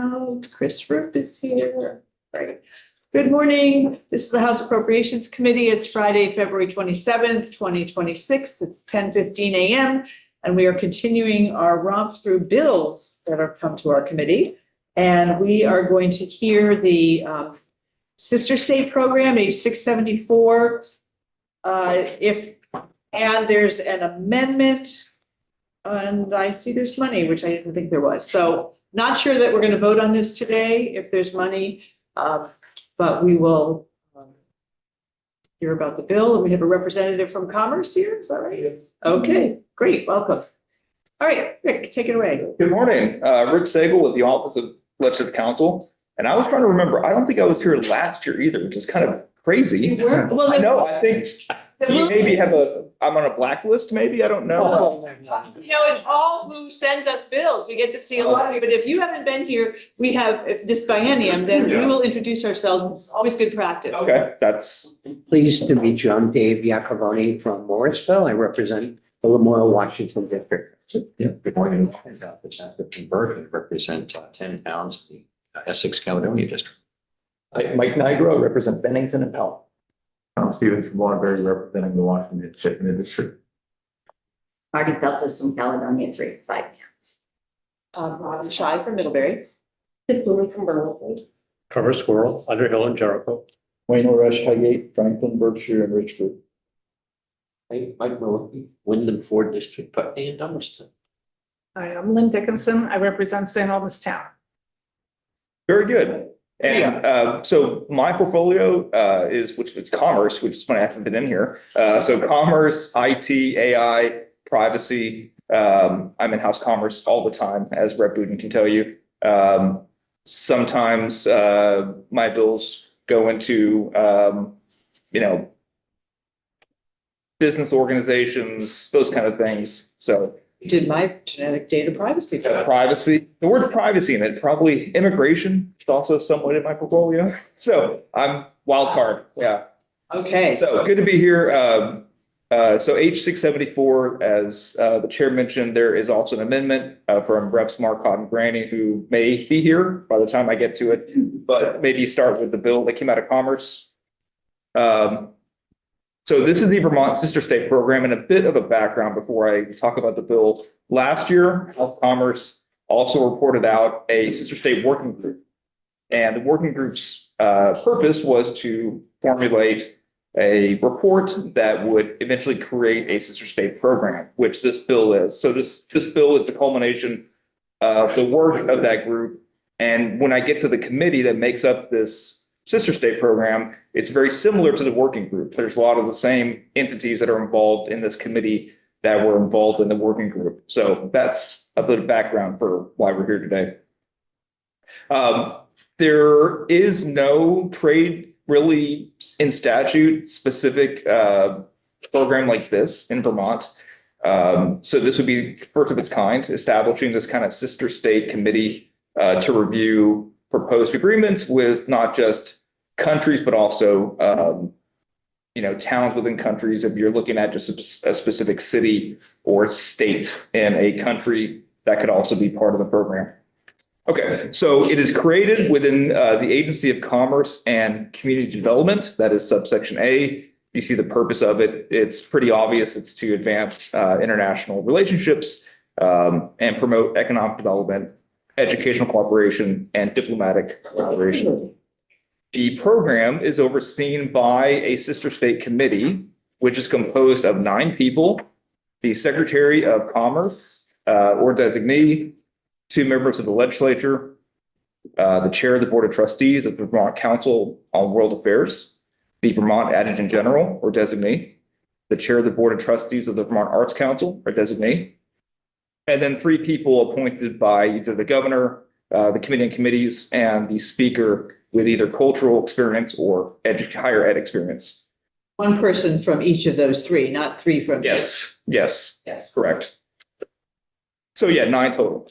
out. Chris Rupp is here. Right. Good morning. This is the House Appropriations Committee. It's Friday, February 27th, 2026. It's 10:15 a.m. and we are continuing our romp through bills that have come to our committee. And we are going to hear the Sister State Program, age 674. And there's an amendment, and I see there's money, which I didn't think there was. So not sure that we're going to vote on this today if there's money, but we will hear about the bill. And we have a representative from Commerce here. Is that right? Yes. Okay, great. Welcome. All right, Rick, take it away. Good morning. Rick Sagel with the Office of Legislative Counsel. And I was trying to remember, I don't think I was here last year either, which is kind of crazy. You were? Well, I know, I think you maybe I'm on a blacklist, maybe, I don't know. It's all who sends us bills. We get to see a lot of you, but if you haven't been here, we have this biennium, then we will introduce ourselves. It's always good practice. Okay, that's. Pleased to meet you. I'm Dave Iacovoni from Morrisville. I represent the Lamoille, Washington district. Good morning. The conversion represent 10 towns in the Essex Caledonia district. Mike Nigro, represent Bennington and Pelham. I'm Stephen from Waterbury, representing the Washington Shipping District. Marty Feltus from Caledonia, 5 towns. Robin Shy from Middlebury. Tiff Lilly from Burlington. Trevor Squirrel, Underhill and Jericho. Wayne Oresh, Highgate, Franklin, Berkshire, and Richford. Mike Murphy, Wyndham Ford District, Putney and Dummerston. Hi, I'm Lynn Dickinson. I represent St. Albans Town. Very good. And so my portfolio which is commerce, which is funny, I haven't been in here. So commerce, IT, AI, privacy. I'm in house commerce all the time, as Rep. Buden can tell you. Sometimes my bills go into business organizations, those kind of things. So Did my genetic data privacy. privacy, the word privacy in it, probably immigration is also somewhat in my portfolio. So I'm wild card. Yeah. Okay. So good to be here. So age 674, as the chair mentioned, there is also an amendment from Reps Marcotte and Granny, who may be here by the time I get to it, but maybe start with the bill that came out of Commerce. So this is the Vermont Sister State Program, and a bit of a background before I talk about the bill. Last year, Health Commerce also reported out a Sister State working group. And the working group's purpose was to formulate a report that would eventually create a Sister State program, which this bill is. So this bill is the culmination of the work of that group. And when I get to the committee that makes up this Sister State Program, it's very similar to the working group. There's a lot of the same entities that are involved in this committee that were involved in the working group. So that's a bit of background for why we're here today. There is no trade really in statute specific program like this in Vermont. So this would be first of its kind, establishing this kind of sister state committee to review proposed agreements with not just countries, but also, towns within countries. If you're looking at just a specific city or state in a country, that could also be part of the program. Okay, so it is created within the Agency of Commerce and Community Development. That is subsection A. You see the purpose of it. It's pretty obvious. It's to advance international relationships and promote economic development, educational cooperation, and diplomatic cooperation. The program is overseen by a sister state committee, which is composed of 9 people, the Secretary of Commerce or designee, 2 members of the legislature, the chair of the Board of Trustees of the Vermont Council on World Affairs, the Vermont Adjutant General or designee, the chair of the Board of Trustees of the Vermont Arts Council or designee, and then 3 people appointed by either the governor, the committee and committees, and the speaker with either cultural experience or higher ed experience. One person from each of those 3, not 3 from. Yes, Yes. correct. So yeah, 9 total.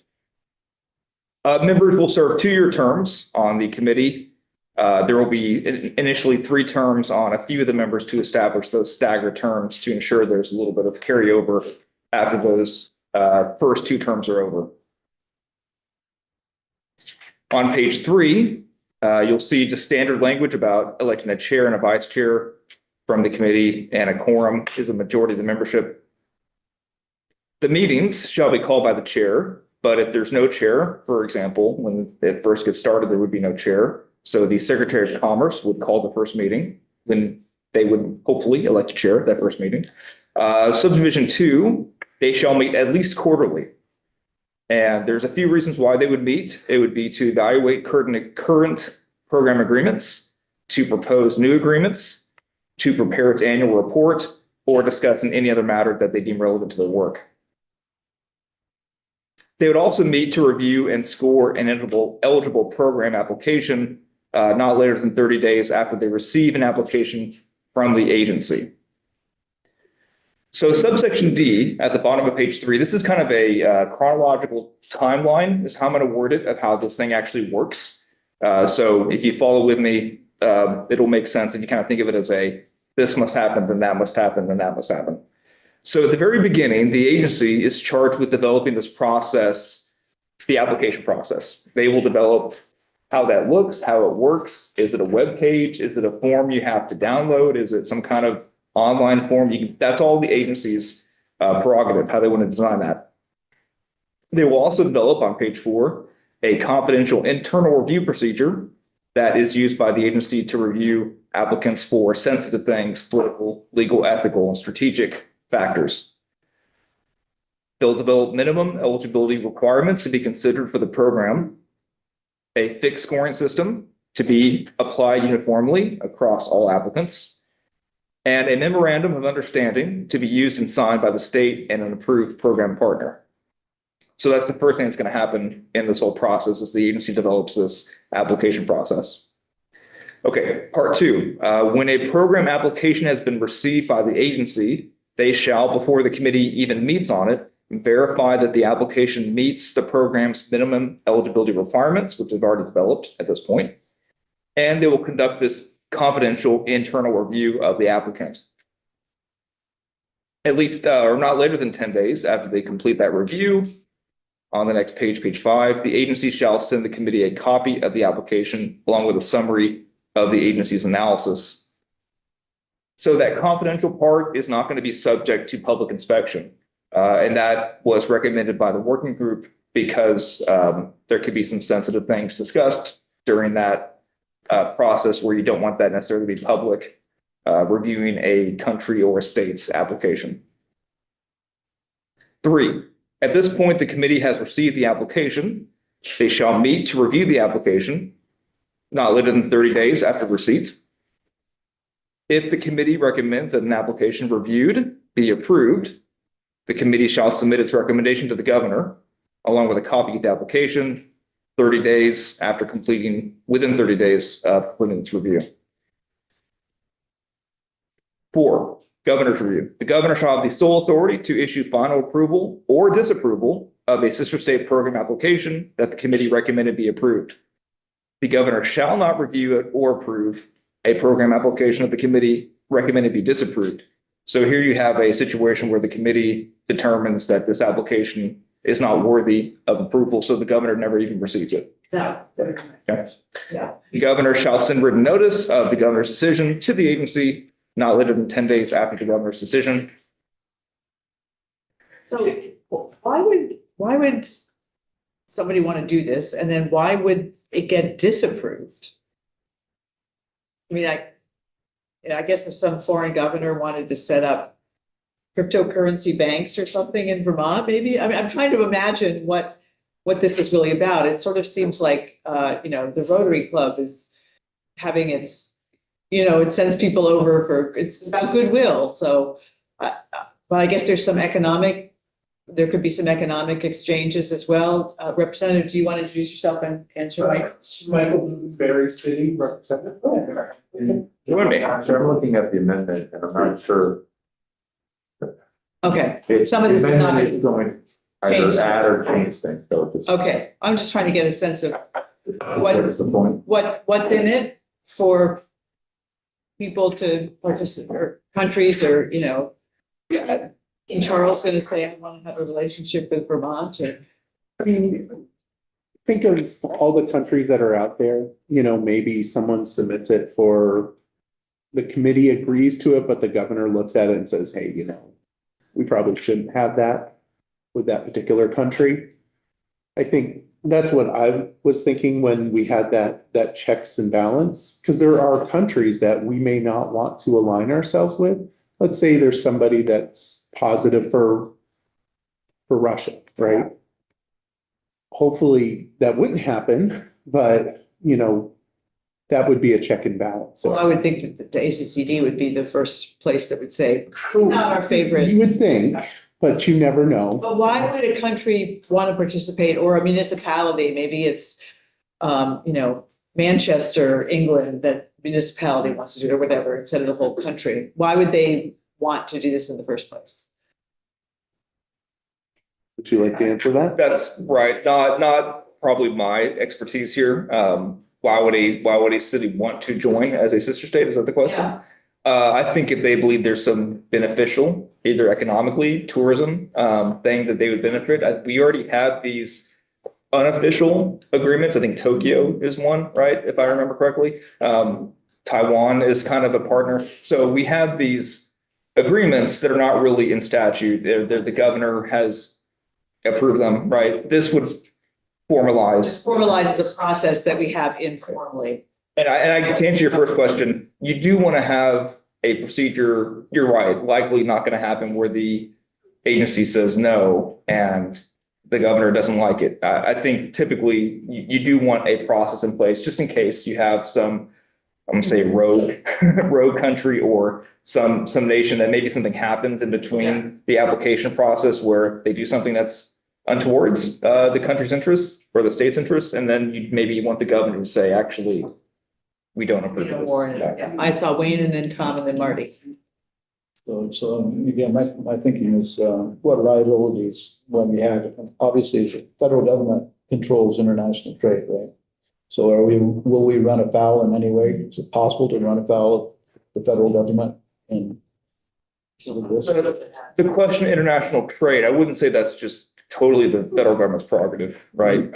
Members will serve 2-year terms on the committee. There will be initially 3 terms on a few of the members to establish those staggered terms to ensure there's a little bit of carryover after those first 2 terms are over. On page 3, you'll see just standard language about electing a chair and a vice chair from the committee, and a quorum is a majority of the membership. The meetings shall be called by the chair, but if there's no chair, for example, when it first gets started, there would be no chair. So the Secretary of Commerce would call the first meeting, then they would hopefully elect a chair at that first meeting. Subdivision 2, they shall meet at least quarterly. And there's a few reasons why they would meet. It would be to evaluate current program agreements, to propose new agreements, to prepare its annual report, or discuss in any other matter that they deem relevant to their work. They would also meet to review and score an eligible program application not later than 30 days after they receive an application from the agency. So subsection D at the bottom of page 3, this is kind of a chronological timeline, is how I'm going to word it, of how this thing actually works. So if you follow with me, it'll make sense if you kind of think of it as this must happen, then that must happen, then that must happen. So at the very beginning, the agency is charged with developing this process, the application process. They will develop how that looks, how it works. Is it a web page? Is it a form you have to download? Is it some kind of online form? That's all the agency's prerogative, how they want to design that. They will also develop on page 4 a confidential internal review procedure that is used by the agency to review applicants for sensitive things, political, legal, ethical, and strategic factors. They'll develop minimum eligibility requirements to be considered for the program, a fixed scoring system to be applied uniformly across all applicants, and a memorandum of understanding to be used and signed by the state and an approved program partner. So that's the first thing that's going to happen in this whole process as the agency develops this application process. Okay, part 2. When a program application has been received by the agency, they shall, before the committee even meets on it, verify that the application meets the program's minimum eligibility requirements, which they've already developed at this point. And they will conduct this confidential internal review of the applicant. At least, or not later than 10 days after they complete that review. On the next page, page 5, the agency shall send the committee a copy of the application along with a summary of the agency's analysis. So that confidential part is not going to be subject to public inspection. And that was recommended by the working group because there could be some sensitive things discussed during that process where you don't want that necessarily to be public reviewing a country or a state's application. 3, at this point, the committee has received the application. They shall meet to review the application not later than 30 days after receipt. If the committee recommends that an application reviewed be approved, the committee shall submit its recommendation to the governor along with a copy of the application 30 days after completing, within 30 days of completing its review. 4, governor's review. The governor shall have the sole authority to issue final approval or disapproval of a sister state program application that the committee recommended be approved. The governor shall not review it or approve a program application that the committee recommended be disapproved. So here you have a situation where the committee determines that this application is not worthy of approval, so the governor never even receives it. No. Okay. Yeah. The governor shall send written notice of the governor's decision to the agency not later than 10 days after the governor's decision. So why would somebody want to do this? And then why would it get disapproved? I mean, I guess if some foreign governor wanted to set up cryptocurrency banks or something in Vermont, maybe. I mean, I'm trying to imagine what this is really about. It sort of seems like, the Rotary Club is having its, it sends people over it's about goodwill. So, but I guess there could be some economic exchanges as well. Representative, do you want to introduce yourself and answer Mike? Michael Berry City Representative. Join me. Actually, I'm looking at the amendment and I'm not sure. Okay, some of this is not. The amendment going Change. either add or change things, so it's. Okay, I'm just trying to get a sense of what is the point? what's in it for people to participate, or countries, or, King Charles going to say, I want to have a relationship with Vermont, or. I mean, think of all the countries that are out there, maybe someone submits it for, the committee agrees to it, but the governor looks at it and says, hey, we probably shouldn't have that with that particular country. I think that's what I was thinking when we had that checks and balance, because there are countries that we may not want to align ourselves with. Let's say there's somebody that's positive for Russia, right? Hopefully that wouldn't happen, but that would be a check and balance. So I would think that the ACCD would be the first place that would say, not our favorite. You would think, but you never know. But why would a country want to participate, or a municipality? Maybe it's, Manchester, England, that municipality wants to do it or whatever, instead of the whole country. Why would they want to do this in the first place? Would you like to answer that? That's right. Not probably my expertise here. Why would a city want to join as a sister state? Is that the question? Yeah. I think if they believe there's some beneficial, either economically, tourism, thing that they would benefit. We already have these unofficial agreements. I think Tokyo is one, right? If I remember correctly. Taiwan is kind of a partner. So we have these agreements that are not really in statute. The governor has approved them, right? This would formalize. This formalizes a process that we have informally. And I to answer your first question, you do want to have a procedure. You're right, likely not going to happen where the agency says no and the governor doesn't like it. I think typically you do want a process in place just in case you have some, I'm going to say rogue country or some nation that maybe something happens in between the application process where they do something that's untowards the country's interests or the state's interests, and then you want the governor to say, actually, we don't approve of this. Yeah. I saw Wayne and then Tom and then Marty. So again, my thinking is, what liabilities when we have, obviously, the federal government controls international trade, right? So will we run afoul in any way? Is it possible to run afoul of the federal government? And So the question of international trade, I wouldn't say that's just totally the federal government's prerogative, right?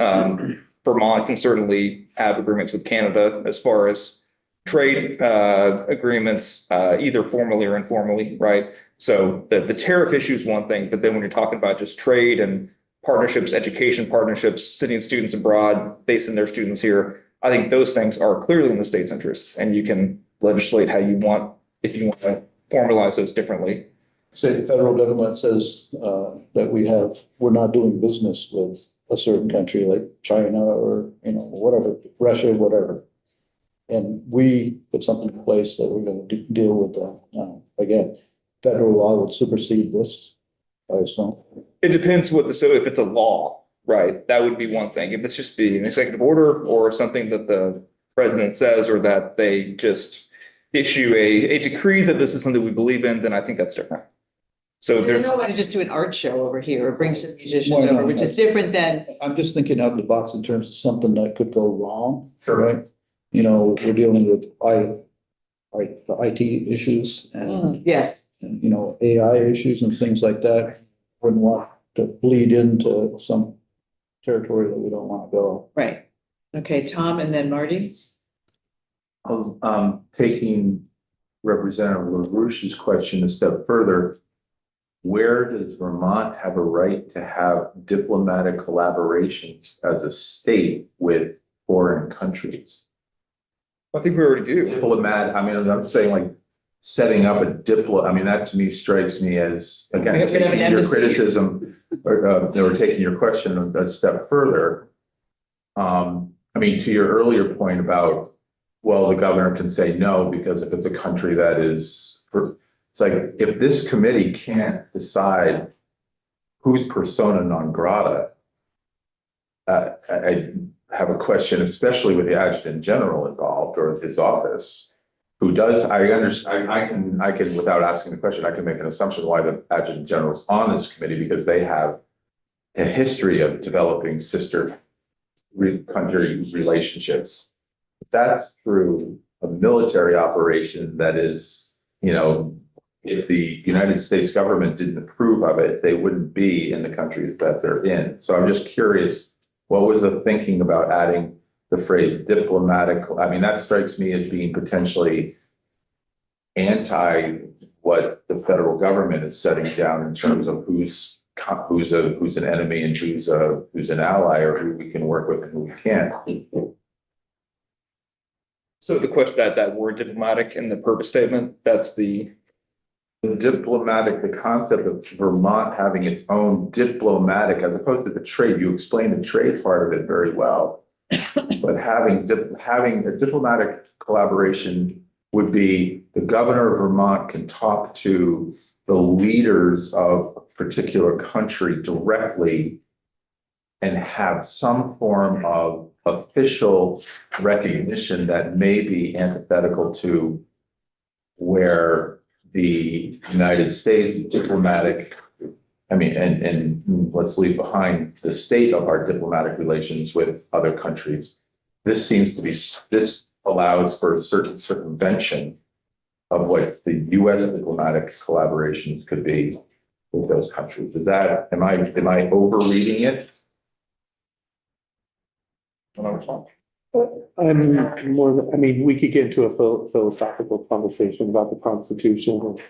Vermont can certainly have agreements with Canada as far as trade agreements, either formally or informally, right? So the tariff issue is one thing, but then when you're talking about just trade and partnerships, education partnerships, sending students abroad, basing their students here, I think those things are clearly in the state's interests, and you can legislate how you want if you want to formalize those differently. say the federal government says that we're not doing business with a certain country like China or, whatever, Russia, whatever. And we put something in place that we're going to deal with that. Again, federal law would supersede this, I assume. It depends so if it's a law, right, that would be one thing. If it's just an executive order or something that the president says, or that they just issue a decree that this is something we believe in, then I think that's different. So There's there's, no way to just do an art show over here or bring some musicians over, which is different than, I'm just thinking out of the box in terms of something that could go wrong. Sure. Right? We're dealing with the IT issues and, yes. AI issues and things like that. Wouldn't want to bleed into some territory that we don't want to go. Right. Okay, Tom and then Marty. Taking Representative LaRouche's question a step further, where does Vermont have a right to have diplomatic collaborations as a state with foreign countries? I think we already do. I'm saying like setting up that to me strikes me as, again, taking your criticism or taking your question a step further. To your earlier point about, well, the governor can say no, because if it's a country that is, it's like, if this committee can't decide who's persona non grata, I have a question, especially with the adjutant general involved or his office, who does, I understand, I can, without asking the question, I can make an assumption why the adjutant general is on this committee, because they have a history of developing sister country relationships. That's through a military operation that is, if the United States government didn't approve of it, they wouldn't be in the countries that they're in. So I'm just curious What was the thinking about adding the phrase diplomatic? I mean, that strikes me as being potentially anti what the federal government is setting down in terms of who's an enemy and who's an ally, or who we can work with and who we can't. So the question, that word diplomatic in the purpose statement, that's the Concept of Vermont having its own diplomatic, as opposed to the trade. You explained the trade part of it very well. But having a diplomatic collaboration would be the governor of Vermont can talk to the leaders of a particular country directly and have some form of official recognition that may be antithetical to where the United States diplomatic, I mean, and let's leave behind the state of our diplomatic relations with other countries. This allows for a certain circumvention of what the US diplomatic collaborations could be with those countries. Am I overreading it? I'm more, I mean, we could get into a philosophical conversation about the Constitution and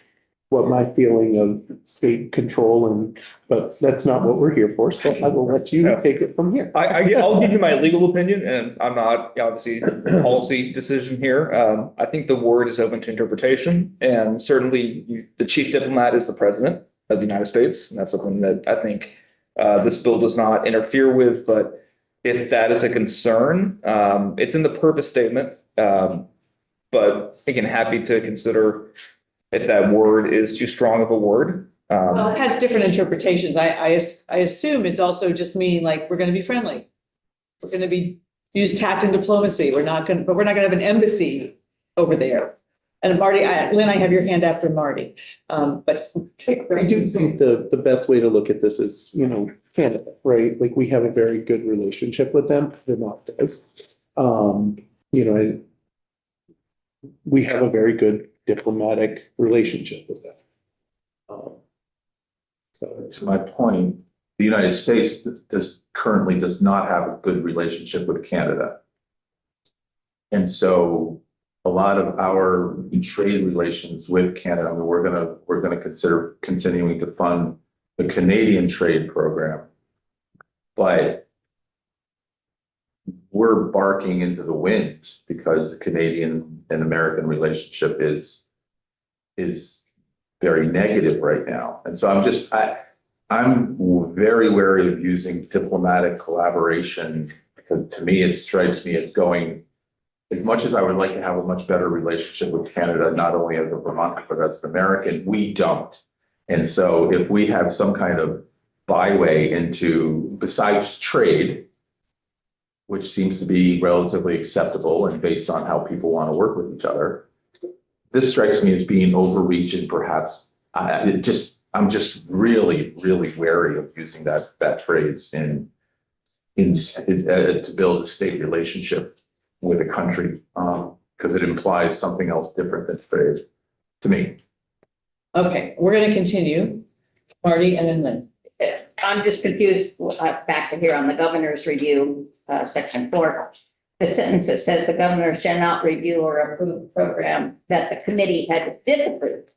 what my feeling of state control but that's not what we're here for. So I will let you take it from here. I'll give you my legal opinion, and I'm not obviously a policy decision here. I think the word is open to interpretation, and certainly the chief diplomat is the president of the United States. And that's something that I think this bill does not interfere with, but if that is a concern, it's in the purpose statement. But again, happy to consider if that word is too strong of a word. Well, it has different interpretations. I assume it's also just meaning like, we're going to be friendly. We're going to use tact and diplomacy. We're not going to have an embassy over there. And Marty, Lynn, I have your hand after Marty. But I do think the best way to look at this is, Canada, right? Like, we have a very good relationship with them. Vermont does. We have a very good diplomatic relationship with them. So To my point, the United States currently does not have a good relationship with Canada. And so a lot of our trade relations with Canada, I mean, we're gonna consider continuing to fund the Canadian trade program, but we're barking into the wind because the Canadian and American relationship is very negative right now. And so I'm very wary of using diplomatic collaboration, because to me, it strikes me as going, as much as I would like to have a much better relationship with Canada, not only as a Vermont, but as an American, we don't. And so if we have some kind of byway into, besides trade, which seems to be relatively acceptable and based on how people want to work with each other, this strikes me as being overreach, and perhaps I'm just really, really wary of using that phrase to build a state relationship with a country, because it implies something else different than trade to me. okay, we're going to continue. Marty and then Lynn. I'm just confused, back to here on the governor's review, section 4. The sentence that says the governor shall not review or approve a program that the committee had disapproved.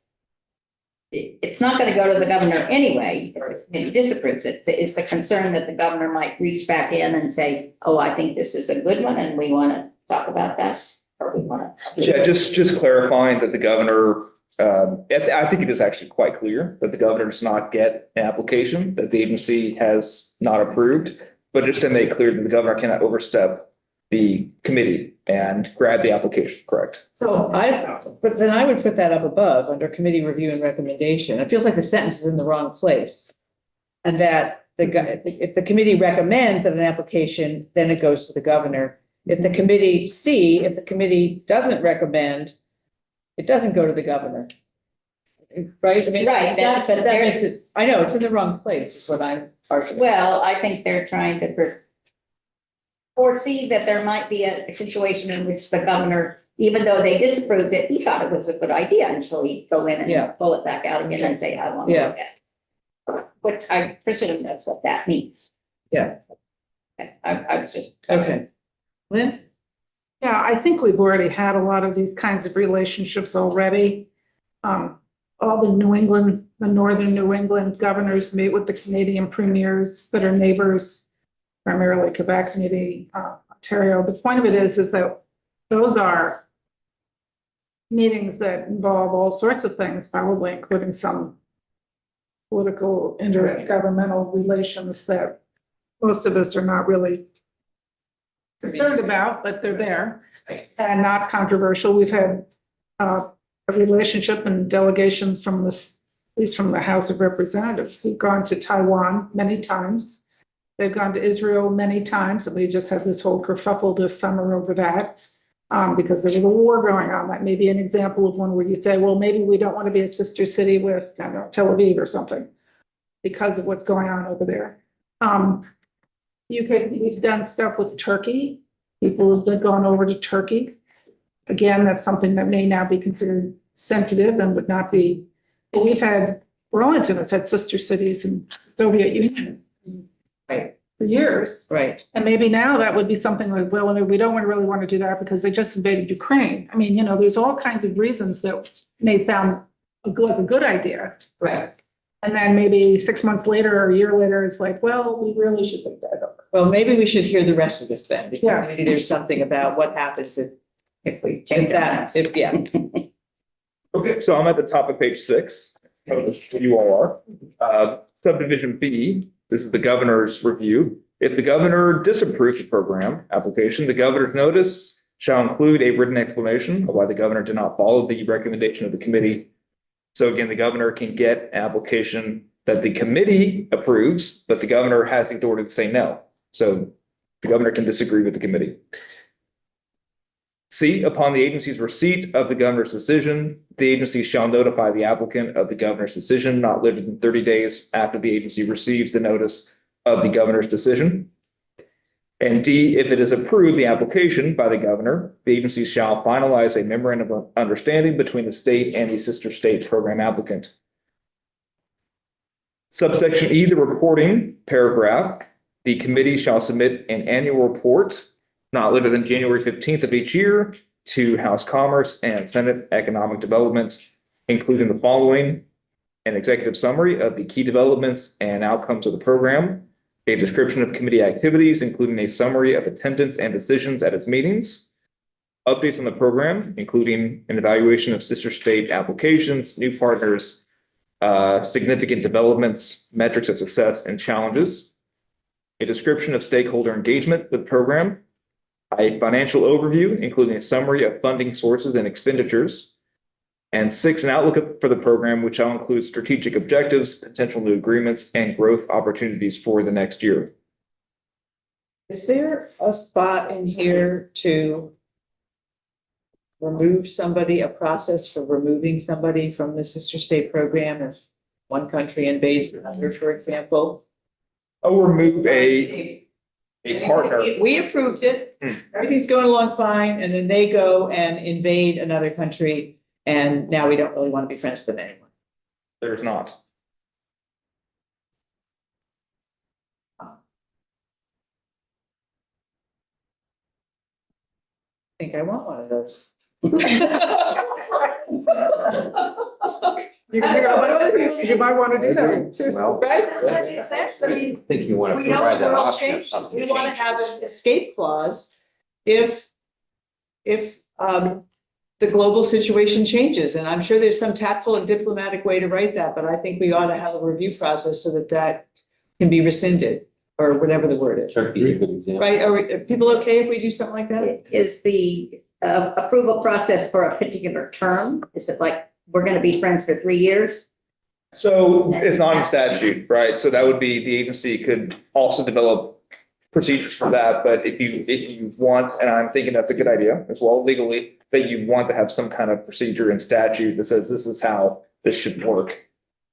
It's not going to go to the governor anyway, or the committee disapproves it. It's the concern that the governor might reach back in and say, oh, I think this is a good one and we want to talk about that, or we want to. Yeah, just clarifying that the governor, I think it is actually quite clear that the governor does not get an application that the agency has not approved, but just to make clear that the governor cannot overstep the committee and grab the application, correct? So but then I would put that up above under committee review and recommendation. It feels like the sentence is in the wrong place. And that if the committee recommends that an application, then it goes to the governor. If the committee doesn't recommend, it doesn't go to the governor. Right? I mean, Right, that but makes it, I know, it's in the wrong place, is what I'm arguing. Well, I think they're trying to foresee that there might be a situation in which the governor, even though they disapproved it, he thought it was a good idea, and so he'd go in and pull it back out again and say, I want to look at it. Which I presume that's what that means. Yeah. I was just. Okay. Lynn? Yeah, I think we've already had a lot of these kinds of relationships already. All the northern New England governors meet with the Canadian premiers that are neighbors, primarily Quebec, maybe Ontario. The point of it is that those are meetings that involve all sorts of things, probably including some political intergovernmental relations that most of us are not really concerned about, but they're there and not controversial. We've had a relationship and delegations from this, at least from the House of Representatives, who've gone to Taiwan many times. They've gone to Israel many times, and we just had this whole kerfuffle this summer over that because there was a war going on. That may be an example of one where you say, well, maybe we don't want to be a sister city with, I don't know, Tel Aviv or something because of what's going on over there. We've done stuff with Turkey. People have gone over to Turkey. Again, that's something that may now be considered sensitive and would not be. But we've had, Burlington has had sister cities in the Soviet Union for years. Right. And maybe now that would be something like, well, we don't really want to do that because they just invaded Ukraine. I mean, there's all kinds of reasons that may sound like a good idea. Right. And then maybe 6 months later or a year later, it's like, well, we really should think that over. Well, maybe we should hear the rest of this then, because Yeah. maybe there's something about what happens If we if change that, that. yeah. Okay, so I'm at the top of page 6, which you all are. Subdivision B, this is the governor's review. If the governor disapproves the program application, the governor's notice shall include a written explanation of why the governor did not follow the recommendation of the committee. So again, the governor can get an application that the committee approves, but the governor has the authority to say no. So the governor can disagree with the committee. C, upon the agency's receipt of the governor's decision, the agency shall notify the applicant of the governor's decision not later than 30 days after the agency receives the notice of the governor's decision. And D, if it is approved the application by the governor, the agency shall finalize a memorandum of understanding between the state and the sister state program applicant. Subsection E, the reporting paragraph, the committee shall submit an annual report not later than January 15th of each year to House Commerce and Senate Economic Development, including the following: an executive summary of the key developments and outcomes of the program, a description of committee activities, including a summary of attendance and decisions at its meetings, updates on the program, including an evaluation of sister state applications, new partners, significant developments, metrics of success, and challenges, a description of stakeholder engagement with the program, a financial overview, including a summary of funding sources and expenditures, and 6, an outlook for the program, which shall include strategic objectives, potential new agreements, and growth opportunities for the next year. Is there a spot in here to remove somebody, a process for removing somebody from the sister state program if one country invades another, for example? Oh, remove a partner. We approved it, everything's going along fine, and then they go and invade another country, and now we don't really want to be friends with them anymore. There's not. I think I want one of those. You might want to do that too. Well, Right, does that make sense? I mean, I think you want to we know provide the that world option if changes, something we want to have changes. an escape clause if the global situation changes, and I'm sure there's some tactful and diplomatic way to write that, but I think we ought to have a review process so that that can be rescinded, or whatever the word is, Turkey is a good example. right? Are people okay if we do something like that? Is the approval process for a particular term? Is it like, we're going to be friends for 3 years? So it's not in statute, right? So that would be, the agency could also develop procedures for that. But if you want, and I'm thinking that's a good idea as well legally, that you want to have some kind of procedure in statute that says this is how this should work,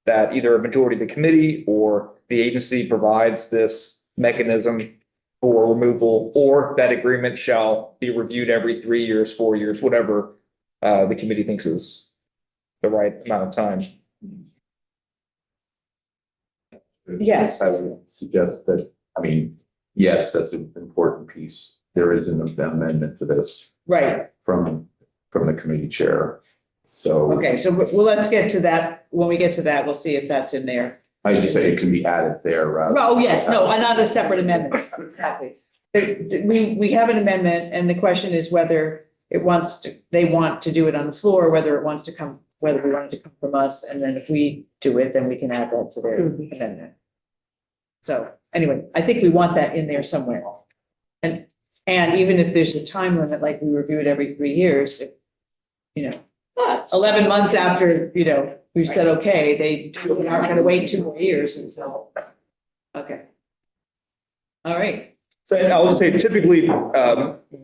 that either a majority of the committee or the agency provides this mechanism for removal, or that agreement shall be reviewed every 3 years, 4 years, whatever the committee thinks is the right amount of time. Yes. I would suggest that, I mean, yes, that's an important piece. There is an amendment to this Right, from the committee chair. So okay, so well, let's get to that. When we get to that, we'll see if that's in there. I just say it can be added there rather. Oh, yes, no, not a separate amendment, exactly. We have an amendment, and the question is whether they want to do it on the floor, whether we want it to come from us, and then if we do it, then we can add that to their amendment. So, anyway, I think we want that in there somewhere. And even if there's a time limit, like we review it every 3 years, if, 11 months after, we've said, okay, they aren't gonna wait 2 more years until, okay. All right, So I would say typically,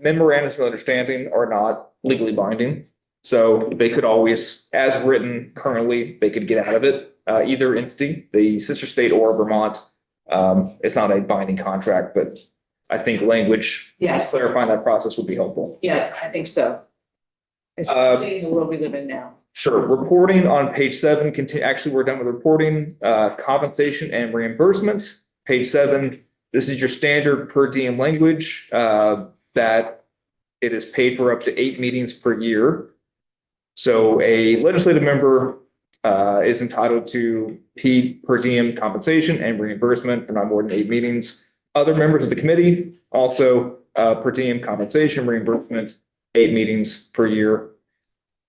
memorandums of understanding are not legally binding. So they could always, as written currently, they could get out of it, either entity, the sister state or Vermont. It's not a binding contract, but I think language yes, clarifying that process would be helpful. yes, I think so. Especially in the world we live in now. Sure. Reporting on page 7, actually, we're done with reporting, compensation and reimbursement. Page 7, this is your standard per diem language, that it is paid for up to 8 meetings per year. So a legislative member, is entitled to per diem compensation and reimbursement for not more than 8 meetings. Other members of the committee also, per diem compensation, reimbursement, 8 meetings per year.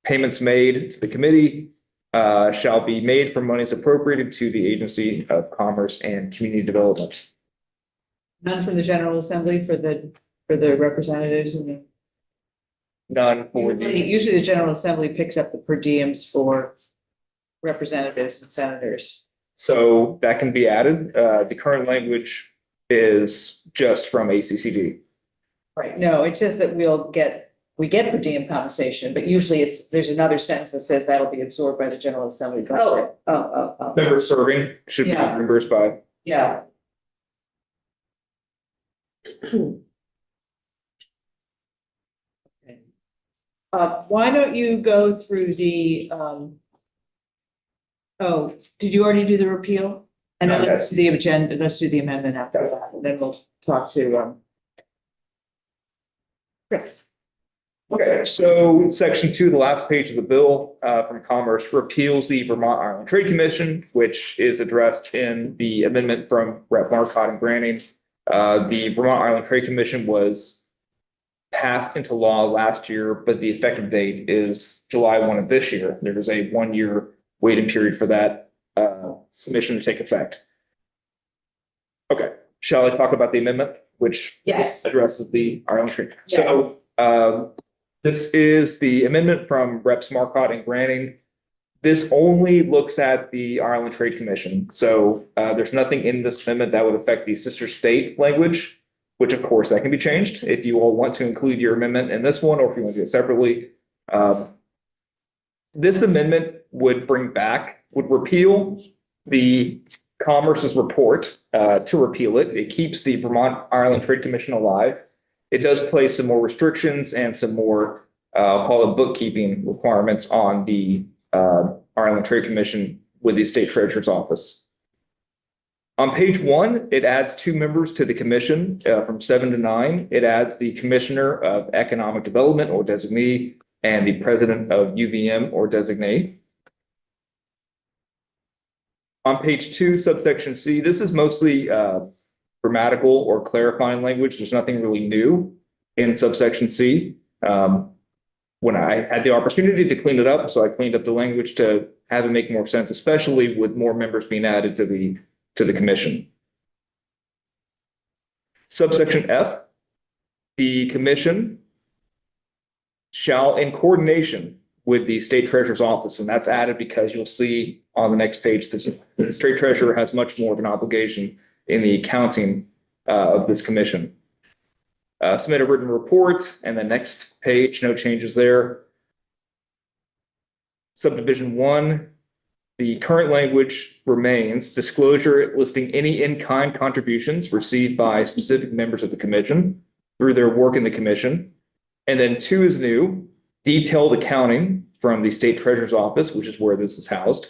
Payments made to the committee shall be made from monies appropriated to the Agency of Commerce and Community Development. None from the General Assembly for the representatives and the. None for the, Usually the General Assembly picks up the per diems for representatives and senators. so that can be added. The current language is just from ACCD. Right, no, it says that we get per diem compensation, but usually there's another sentence that says that'll be absorbed by the General Assembly budget. Oh. Members serving should be Yeah. reimbursed by. Yeah. Why don't you go through did you already do the repeal? And then let's do the agenda, let's do the amendment after that, and then we'll talk to, Chris. Okay, so section 2, the last page of the bill, from Commerce repeals the Vermont Island Trade Commission, which is addressed in the amendment from Rep. Marcotte and Branning. The Vermont Island Trade Commission was passed into law last year, but the effective date is July 1 of this year. There is a 1-year waiting period for that, commission to take effect. Okay, shall I talk about the amendment, which Yes. addresses the Island Trade? So, this is the amendment from Reps Marcotte and Branning. This only looks at the Ireland Trade Commission. So there's nothing in this amendment that would affect the sister state language, which of course that can be changed if you all want to include your amendment in this one, or if you want to do it separately. This amendment would repeal the Commerce's report to repeal it. It keeps the Vermont Ireland Trade Commission alive. It does place some more restrictions and some more, call it bookkeeping requirements on the Ireland Trade Commission with the State Treasurer's Office. On page 1, it adds 2 members to the commission from 7 to 9. It adds the Commissioner of Economic Development or designee and the President of UVM or designee. On page 2, subsection C, this is mostly grammatical or clarifying language. There's nothing really new in subsection C. When I had the opportunity to clean it up, so I cleaned up the language to have it make more sense, especially with more members being added to the commission. Subsection F, the commission shall, in coordination with the state treasurer's office, and that's added because you'll see on the next page that the state treasurer has much more of an obligation in the accounting of this commission. Submit a written report, and the next page, no changes there. Subdivision 1, the current language remains disclosure listing any in-kind contributions received by specific members of the commission through their work in the commission. And then 2 is new, detailed accounting from the state treasurer's office, which is where this is housed,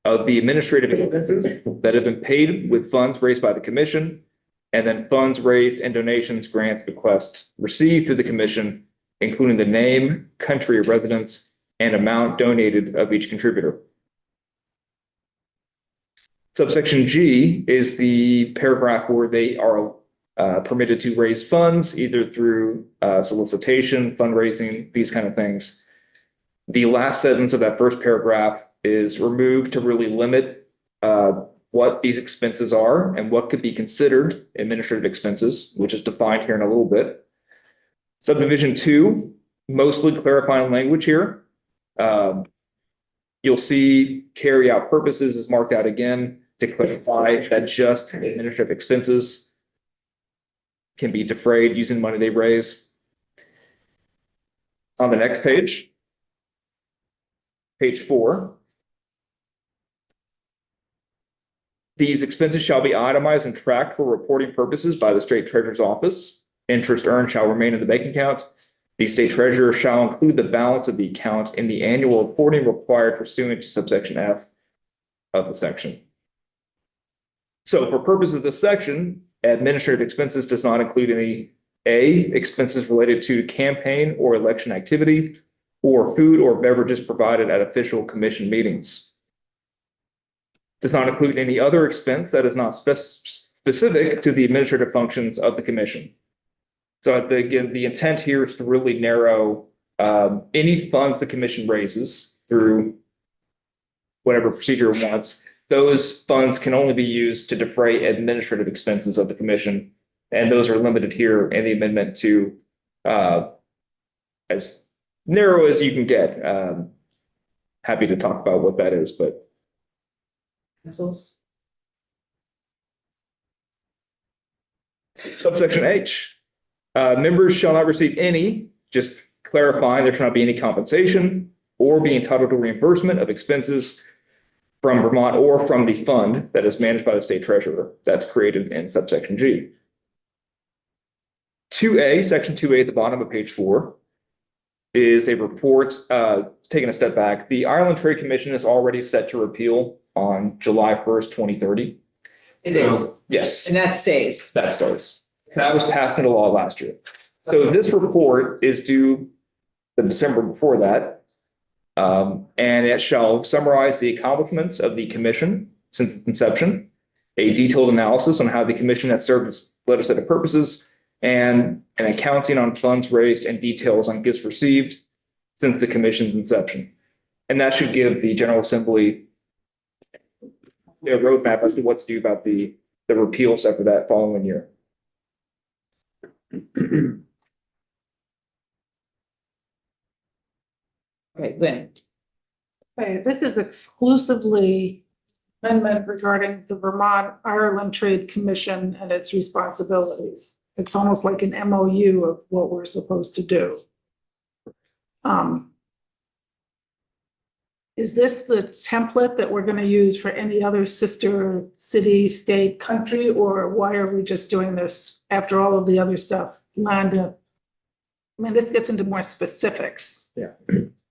of the administrative expenses that have been paid with funds raised by the commission, and then funds raised and donations, grants, bequests received through the commission, including the name, country of residence, and amount donated of each contributor. Subsection G is the paragraph where they are permitted to raise funds either through solicitation, fundraising, these kind of things. The last sentence of that first paragraph is removed to really limit what these expenses are and what could be considered administrative expenses, which is defined here in a little bit. Subdivision 2, mostly clarifying language here. You'll see carry out purposes is marked out again to clarify that just administrative expenses can be defrayed using money they raise. On the next page, page 4. These expenses shall be itemized and tracked for reporting purposes by the state treasurer's office. Interest earned shall remain in the bank account. The state treasurer shall include the balance of the account in the annual reporting required pursuant to subsection F of the section. So for purposes of this section, administrative expenses does not include any expenses related to campaign or election activity or food or beverages provided at official commission meetings. Does not include any other expense that is not specific to the administrative functions of the commission. So again, the intent here is to really narrow any funds the commission raises through whatever procedure it wants. Those funds can only be used to defray administrative expenses of the commission, and those are limited here in the amendment to as narrow as you can get. Happy to talk about what that is, but. Subsection H, members shall not receive any, just clarifying there shall not be any compensation or be entitled to reimbursement of expenses from Vermont or from the fund that is managed by the state treasurer. That's created in subsection G. 2A, section 2A at the bottom of page 4 is a report, taking a step back. The Ireland Trade Commission is already set to repeal on July 1st, 2030. It is. Yes. And that stays. That stays. That was passed into law last year. So this report is due the December before that. And it shall summarize the accomplishments of the commission since its inception, a detailed analysis on how the commission has served its legislative purposes, and an accounting on funds raised and details on gifts received since the commission's inception. And that should give the General Assembly a roadmap as to what to do about the repeal stuff for that following year. Okay, Lynn. Okay, this is exclusively amendment regarding the Vermont Ireland Trade Commission and its responsibilities. It's almost like an MOU of what we're supposed to do. Is this the template that we're going to use for any other sister city, state, country, or why are we just doing this after all of the other stuff lined up? I mean, this gets into more specifics. Yeah.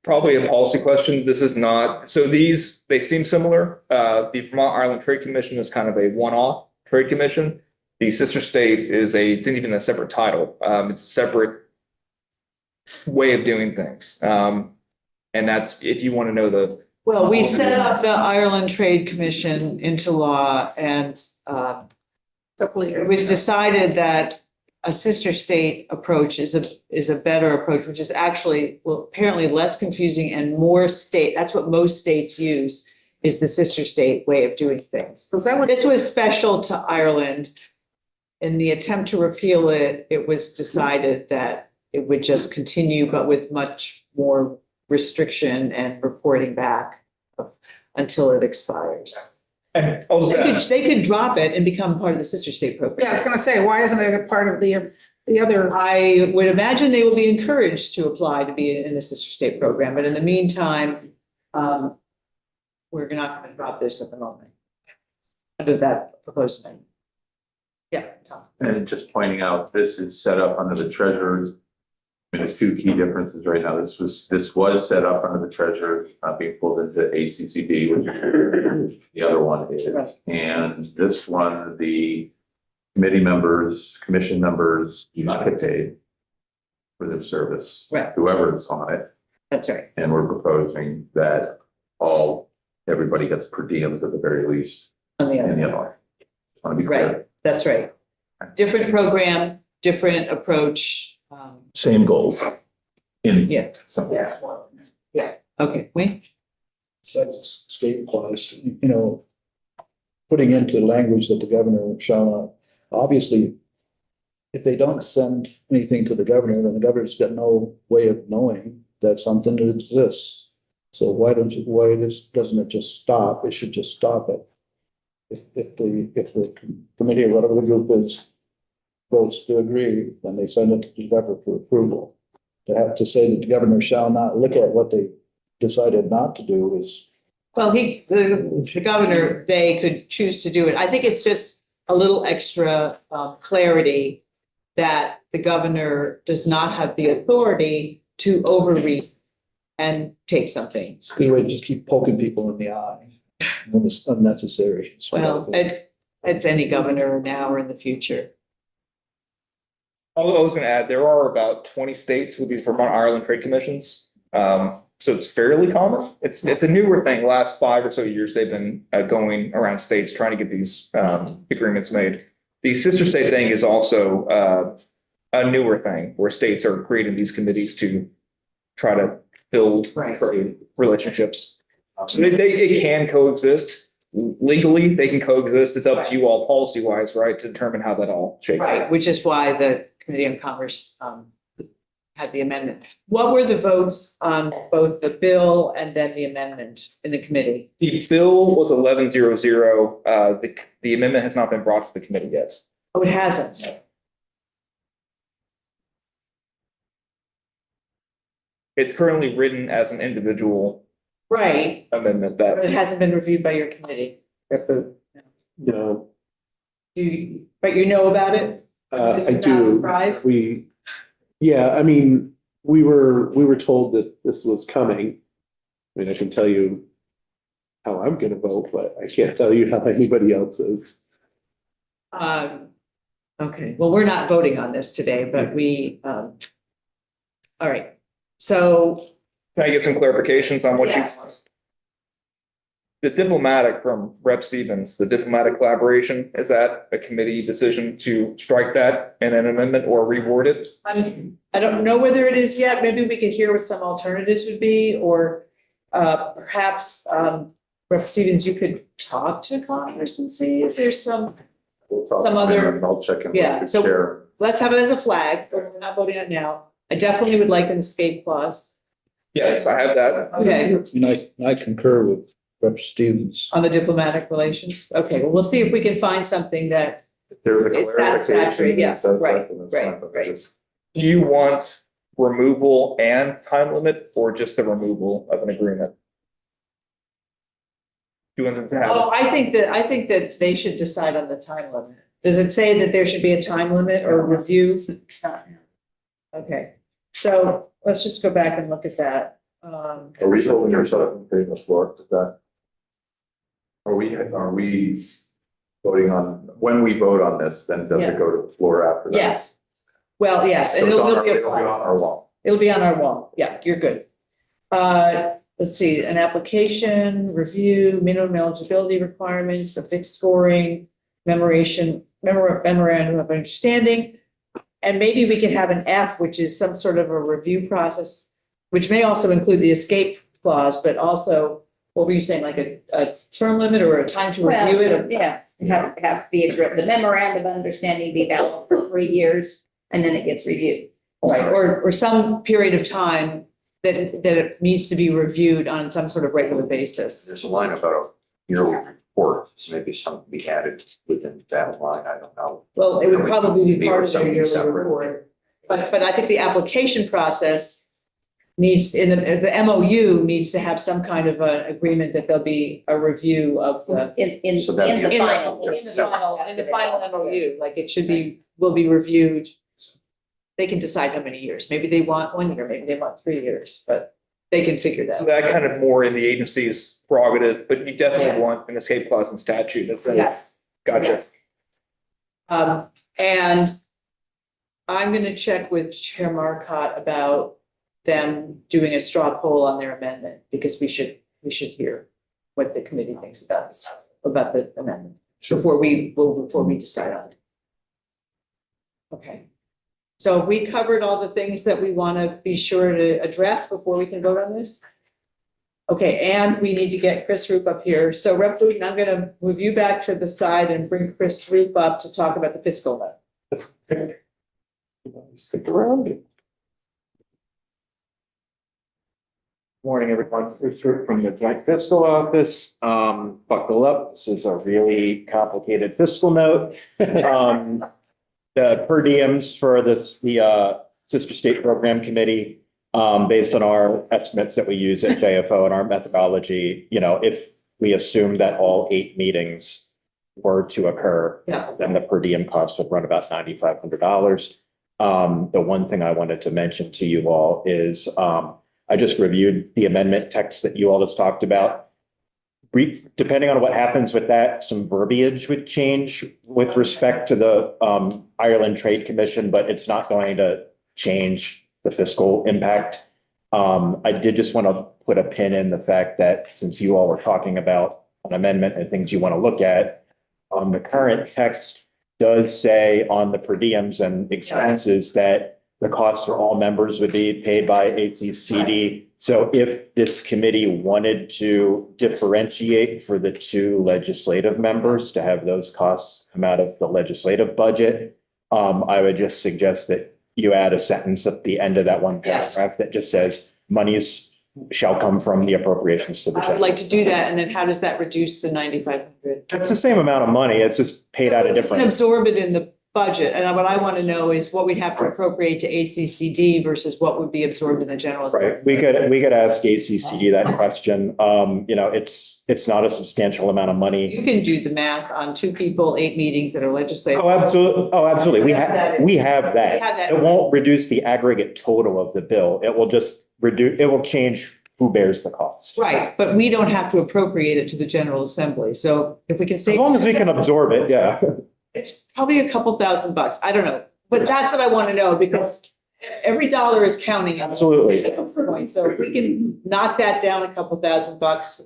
Probably a policy question. This is not, so they seem similar. The Vermont Ireland Trade Commission is kind of a one-off trade commission. The sister state it's not even a separate title. It's a separate way of doing things. And that's, if you want to know Well, we set up the Ireland Trade Commission into law, and it was decided that a sister state approach is a better approach, which is actually, well, apparently less confusing and more state. That's what most states use, is the sister state way of doing things. So this was special to Ireland. In the attempt to repeal it, it was decided that it would just continue, but with much more restriction and reporting back until it expires. And also, They could drop it and become part of the sister state program. Yeah, I was going to say, why isn't it a part of the other? I would imagine they will be encouraged to apply to be in the sister state program, but in the meantime, we're not going to drop this at the moment. Under that proposed amendment. Yeah, Tom. And just pointing out, this is set up under the treasurer's. I mean, there's two key differences right now. This was set up under the treasurer, not being pulled into ACCD, which the other one is. Right. And this one, the committee members, commission members do not get paid for their service. Right. Whoever's on it. That's right. And we're proposing that everybody gets per diems at the very least On the other. in Illinois. Want to be clear. Right, that's right. Different program, different approach. Same goals. Yeah. Some. Yeah, okay, wait. Such state clause, putting into language that the governor shall not, obviously, if they don't send anything to the governor, then the governor's got no way of knowing that something exists. So why doesn't it just stop? It should just stop it. If the committee or whatever the group is votes to agree, then they send it to the governor for approval. To have to say that the governor shall not look at what they decided not to do is. Well, the governor, they could choose to do it. I think it's just a little extra clarity that the governor does not have the authority to overreach and take something. It's a good way to just keep poking people in the eye when it's unnecessary. Well, it's any governor now or in the future. Although I was gonna add, there are about 20 states with these Vermont Ireland trade commissions. So it's fairly common. It's a newer thing. Last 5 or so years, they've been going around states trying to get these agreements made. The sister state thing is also a newer thing where states are creating these committees to try to build trade relationships. So they can coexist. Legally, they can coexist. It's up to you all policy wise, right, to determine how that all shakes out. Right, which is why the Committee on Commerce had the amendment. What were the votes on both the bill and then the amendment in the committee? The bill was 11-0-0. The amendment has not been brought to the committee yet. Oh, it hasn't. It's currently written as an individual Right, amendment but it that. hasn't been reviewed by your committee. No, But you know about it? This I is not a do. surprise? Yeah, I mean, we were told that this was coming. I mean, I can tell you how I'm gonna vote, but I can't tell you how anybody else is. Okay, well, we're not voting on this today, but all right, so. Can I get some clarifications on what you? Yes. The diplomatic from Rep. Stevens, the diplomatic collaboration, is that a committee decision to strike that in an amendment or reword it? I don't know whether it is yet. Maybe we could hear what some alternatives would be, or perhaps Rep. Stevens, you could talk to Congress and see if there's some other. I'll check in Yeah, with the so- chair. Let's have it as a flag, but we're not voting on it now. I definitely would like an escape clause. Yes, I have that. Okay, And I concur with Rep. Stevens. on the diplomatic relations. Okay, well, we'll see if we can find something that, If there's a It's satisfactory, clarification, yeah, it says that, right, then that's right, fine, but right. it's- Do you want removal and time limit or just the removal of an agreement? Do you want them to have? oh, I think that they should decide on the time limit. Does it say that there should be a time limit or review? Okay, so let's just go back and look at that. Are we holding ourselves on the floor with that? Are we voting on, when we vote on this, then does Yeah. it go to the floor after that? Yes, well, yes, So and it's on it'll our, be a it'll be flag. on our wall. It'll be on our wall. Yeah, you're good. Let's see, an application, review, minimum eligibility requirements, a fixed scoring, memorandum of understanding. And maybe we could have an F, which is some sort of a review process, which may also include the escape clause, but also, what were you saying, like a term limit or a time to Well, review it? yeah, the memorandum of understanding be valid for 3 years and then it gets reviewed. Right, or some period of time that it needs to be reviewed on some sort of regular basis. There's a line about a yearly report, so maybe something be added within that line, I don't know. Well, it would probably be Maybe part of the something yearly separate. report. But I think the application process needs, the MOU needs to have some kind of an agreement that there'll be a review of the. In So that'd the be- final. In the final MOU, like it should be, will be reviewed. They can decide how many years. Maybe they want 1 year, maybe they want 3 years, but they can figure that So out. that kind of more in the agency's prerogative, but you Yeah. definitely want an escape clause in statute that says. Yes. Gotcha. Yes. And I'm gonna check with Chair Marcotte about them doing a straw poll on their amendment, because we should hear what the committee thinks about this, about the amendment, before we decide on it. Okay. So we covered all the things that we want to be sure to address before we can vote on this. Okay, and we need to get Chris Roop up here. So Rep. Wooten, I'm gonna move you back to the side and bring Chris Roop up to talk about the fiscal note. Stick around. Morning, everyone. Chris Roop from the Joint Fiscal Office. Buckle up. This is a really complicated fiscal note. The per diems for the Sister State Program Committee, based on our estimates that we use at JFO and our methodology, if we assume that all 8 meetings were to occur, Yeah. then the per diem cost would run about $9,500. The one thing I wanted to mention to you all is, I just reviewed the amendment text that you all just talked about. Depending on what happens with that, some verbiage would change with respect to the Ireland Trade Commission, but it's not going to change the fiscal impact. I did just want to put a pin in the fact that since you all were talking about an amendment and things you want to look at, the current text does say on the per diems and expenses that the costs for all members would be paid by ACCD. So if this committee wanted to differentiate for the 2 legislative members to have those costs come out of the legislative budget, I would just suggest that you add a sentence at the end of that one paragraph that just says monies shall come from the appropriations to the. I would like to do that, and then how does that reduce the 9,500? It's the same amount of money. It's just paid out a We can different. absorb it in the budget, and what I want to know is what we'd have to appropriate to ACCD versus what would be absorbed in the general. Right, we could ask ACCD that question. It's not a substantial amount of money. You can do the math on 2 people, 8 meetings that are legislative. Oh, absolutely. We have that. We have that. It won't reduce the aggregate total of the bill. It will just it will change who bears the cost. Right, but we don't have to appropriate it to the General Assembly, so if we can save. As long as we can absorb it, yeah. It's probably a couple $1,000, I don't know, but that's what I want to know, because every dollar is counting. Absolutely. At some point. So if we can knock that down a couple $1,000,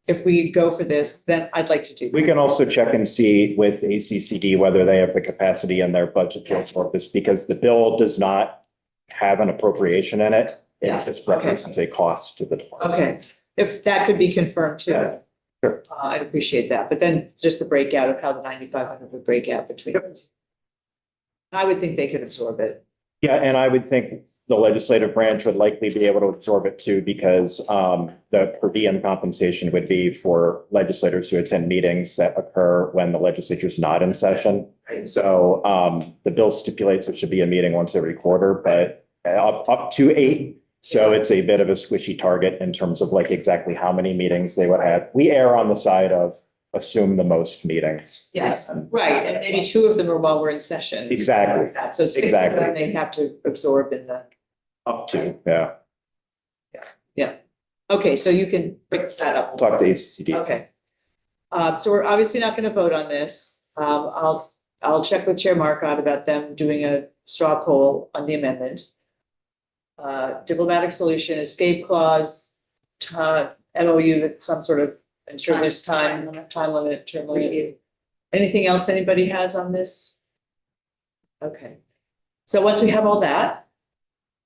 if we go for this, then I'd like to do. We can also check and see with ACCD whether they have the capacity in their budget to absorb this, because the bill does not have an appropriation in it. It Yeah. just represents a cost to the department. Okay, if that could be confirmed too. Yeah, sure. I'd appreciate that, but then just the breakout of how the 9,500 would break out between. I would think they could absorb it. Yeah, and I would think the legislative branch would likely be able to absorb it too, because the per diem compensation would be for legislators who attend meetings that occur when the legislature is not in session. So the bill stipulates it should be a meeting once every quarter, but up to 8. So it's a bit of a squishy target in terms of like exactly how many meetings they would have. We err on the side of assume the most meetings. Yes, right, and maybe 2 of them are while we're in session. Exactly. So 6 of Exactly. them they have to absorb in the. Up to, yeah. Okay, so you can fix that up. I'll talk to ACCD. Okay. So we're obviously not going to vote on this. I'll check with Chair Marcotte about them doing a straw poll on the amendment. Diplomatic solution, escape clause, MOU with some sort of, ensure there's time limit, term limit. Anything else anybody has on this? Okay. So once we have all that,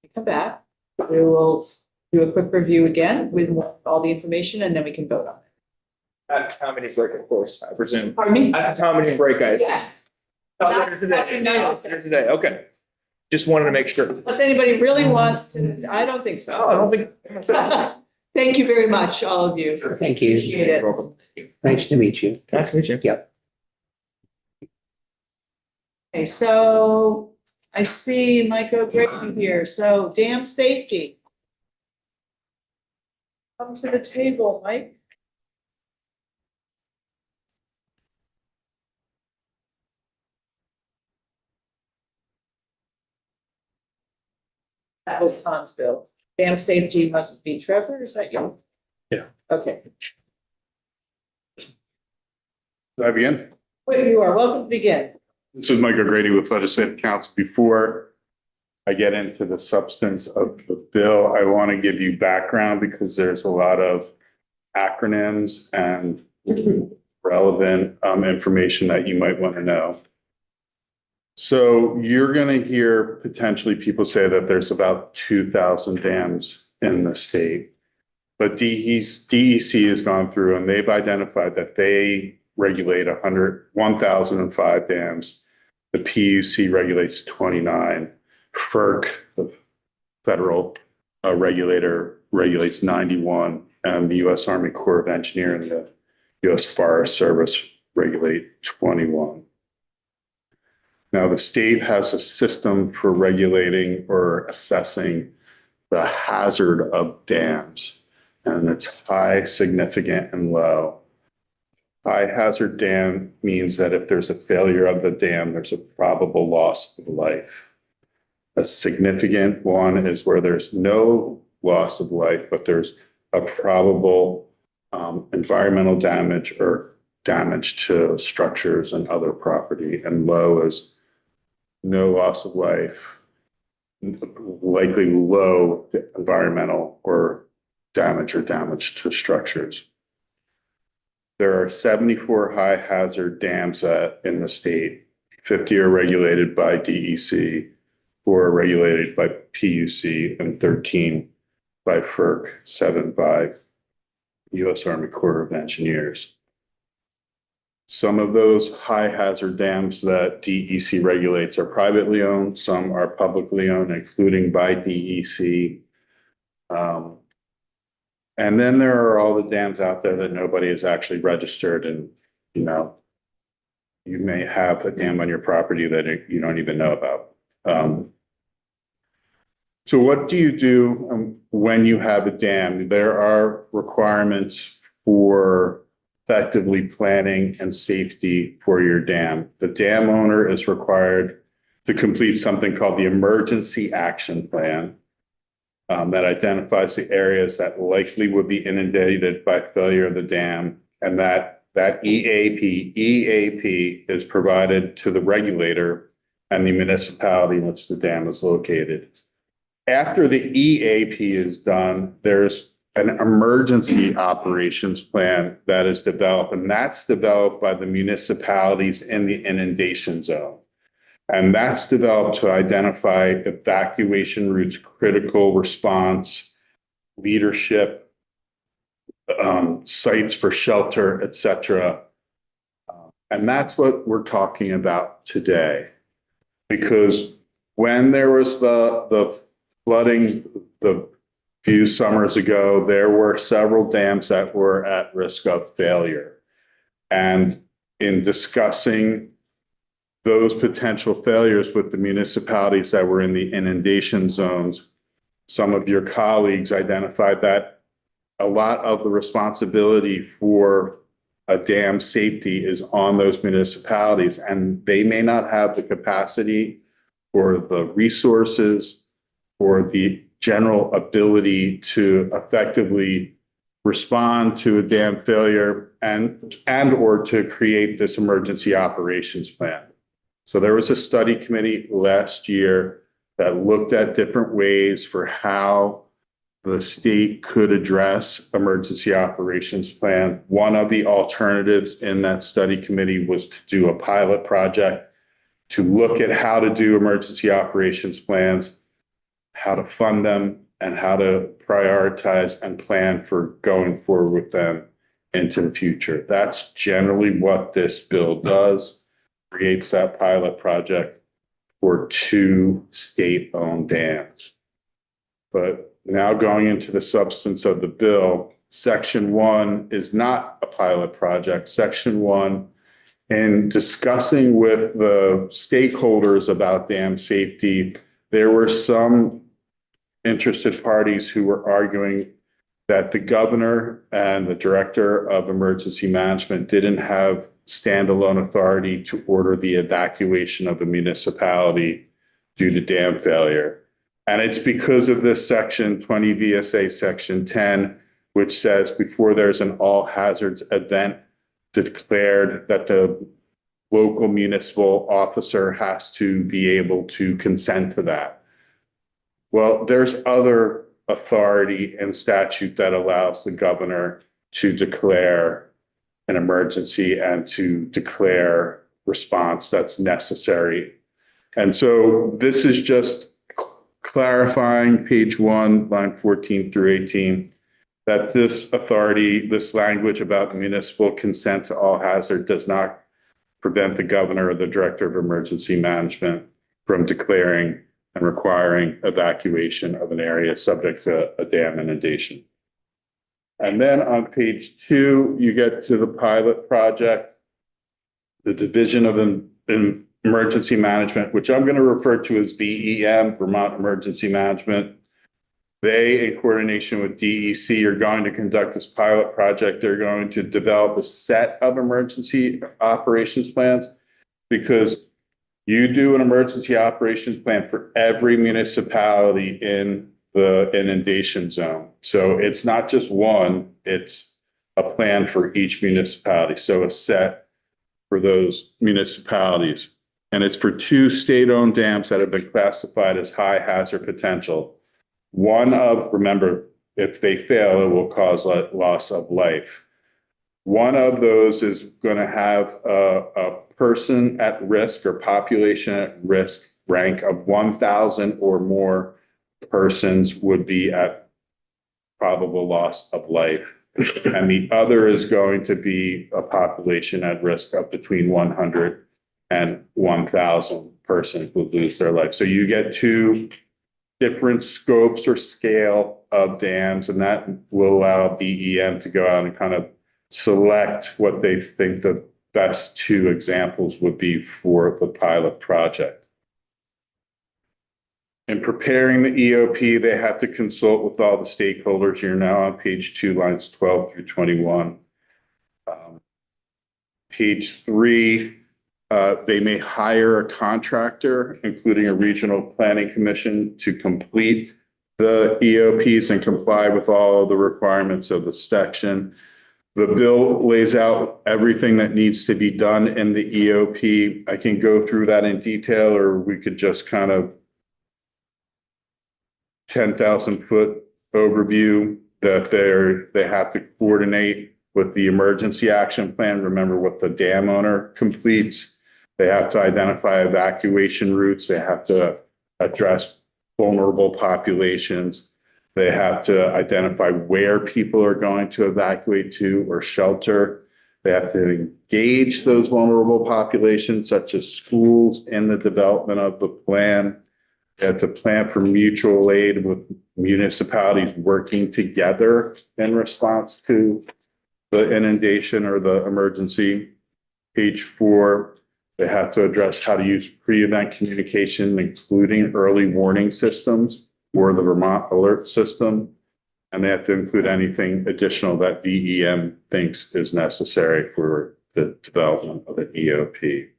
we come back, we will do a quick review again with all the information, and then we can vote on it. At the town meeting break, of course, I presume. Pardon me? At the town meeting break, guys. Yes. Oh, later today. Later today, okay. Just wanted to make sure. Unless anybody really wants to, I don't think so. Oh, I don't think. Thank you very much, all of you. Thank you. Appreciate it. You're welcome. Nice to meet you. Nice to meet you. Yep. Okay, so I see Mike O'Grady here. So dam safety. Come to the table, Mike. That was Tom's bill. Dam safety must be Trevor, is that you? Yeah. Okay, Do I begin? well, you are welcome to begin. This is Mike O'Grady with Legislative Council. Before I get into the substance of the bill, I want to give you background because there's a lot of acronyms and relevant information that you might want to know. So you're going to hear potentially people say that there's about 2,000 dams in the state. But DEC has gone through and they've identified that they regulate 1,005 dams. The PUC regulates 29. FERC, the federal regulator, regulates 91. And the U.S. Army Corps of Engineers and the U.S. Forest Service regulate 21. Now, the state has a system for regulating or assessing the hazard of dams, and it's high, significant, and low. High hazard dam means that if there's a failure of the dam, there's a probable loss of life. A significant one is where there's no loss of life, but there's a probable environmental damage or damage to structures and other property. And low is no loss of life, likely low environmental or damage to structures. There are 74 high hazard dams in the state. 50 are regulated by DEC, 4 are regulated by PUC, and 13 by FERC, 7 by U.S. Army Corps of Engineers. Some of those high hazard dams that DEC regulates are privately owned, some are publicly owned, including by DEC. And then there are all the dams out there that nobody has actually registered, and you may have a dam on your property that you don't even know about. So what do you do when you have a dam? There are requirements for effectively planning and safety for your dam. The dam owner is required to complete something called the Emergency Action Plan that identifies the areas that likely would be inundated by failure of the dam, and that EAP is provided to the regulator and the municipality in which the dam is located. After the EAP is done, there's an emergency operations plan that is developed, and that's developed by the municipalities in the inundation zone. And that's developed to identify evacuation routes, critical response, leadership, sites for shelter, et cetera. And that's what we're talking about today. Because when there was the flooding the few summers ago, there were several dams that were at risk of failure. And in discussing those potential failures with the municipalities that were in the inundation zones, some of your colleagues identified that a lot of the responsibility for a dam safety is on those municipalities, and they may not have the capacity or the resources or the general ability to effectively respond to a dam failure and or to create this emergency operations plan. So there was a study committee last year that looked at different ways for how the state could address emergency operations plan. One of the alternatives in that study committee was to do a pilot project to look at how to do emergency operations plans, how to fund them, and how to prioritize and plan for going forward with them into the future. That's generally what this bill does. Creates that pilot project for 2 state-owned dams. But now going into the substance of the bill, Section 1 is not a pilot project. Section 1, in discussing with the stakeholders about dam safety, there were some interested parties who were arguing that the governor and the director of emergency management didn't have standalone authority to order the evacuation of a municipality due to dam failure. And it's because of this section 20 VSA section 10, which says before there's an all hazards event declared that the local municipal officer has to be able to consent to that. Well, there's other authority in statute that allows the governor to declare an emergency and to declare response that's necessary. And so this is just clarifying page 1, line 14 through 18, that this authority, this language about municipal consent to all hazard does not prevent the governor or the director of emergency management from declaring and requiring evacuation of an area subject to a dam inundation. And then on page 2, you get to the pilot project, the Division of Emergency Management, which I'm going to refer to as VEM, Vermont Emergency Management. They, in coordination with DEC, are going to conduct this pilot project. They're going to develop a set of emergency operations plans, because you do an emergency operations plan for every municipality in the inundation zone. So it's not just one, it's a plan for each municipality. So a set for those municipalities. And it's for 2 state-owned dams that have been classified as high hazard potential. One of, remember, if they fail, it will cause loss of life. One of those is going to have a person at risk or population at risk rank of 1,000 or more persons would be at probable loss of life. And the other is going to be a population at risk of between 100 and 1,000 persons would lose their life. So you get 2 different scopes or scale of dams, and that will allow BEM to go out and kind of select what they think the best 2 examples would be for the pilot project. In preparing the EOP, they have to consult with all the stakeholders. You're now on page 2, lines 12 through 21. Page 3, they may hire a contractor, including a regional planning commission, to complete the EOPs and comply with all of the requirements of the section. The bill lays out everything that needs to be done in the EOP. I can go through that in detail, or we could just kind of 10,000-foot overview that they have to coordinate with the emergency action plan. Remember what the dam owner completes. They have to identify evacuation routes. They have to address vulnerable populations. They have to identify where people are going to evacuate to or shelter. They have to engage those vulnerable populations, such as schools, in the development of the plan. They have to plan for mutual aid with municipalities working together in response to the inundation or the emergency. Page 4, they have to address how to use pre-event communication, including early warning systems or the Vermont alert system. And they have to include anything additional that VEM thinks is necessary for the development of an EOP.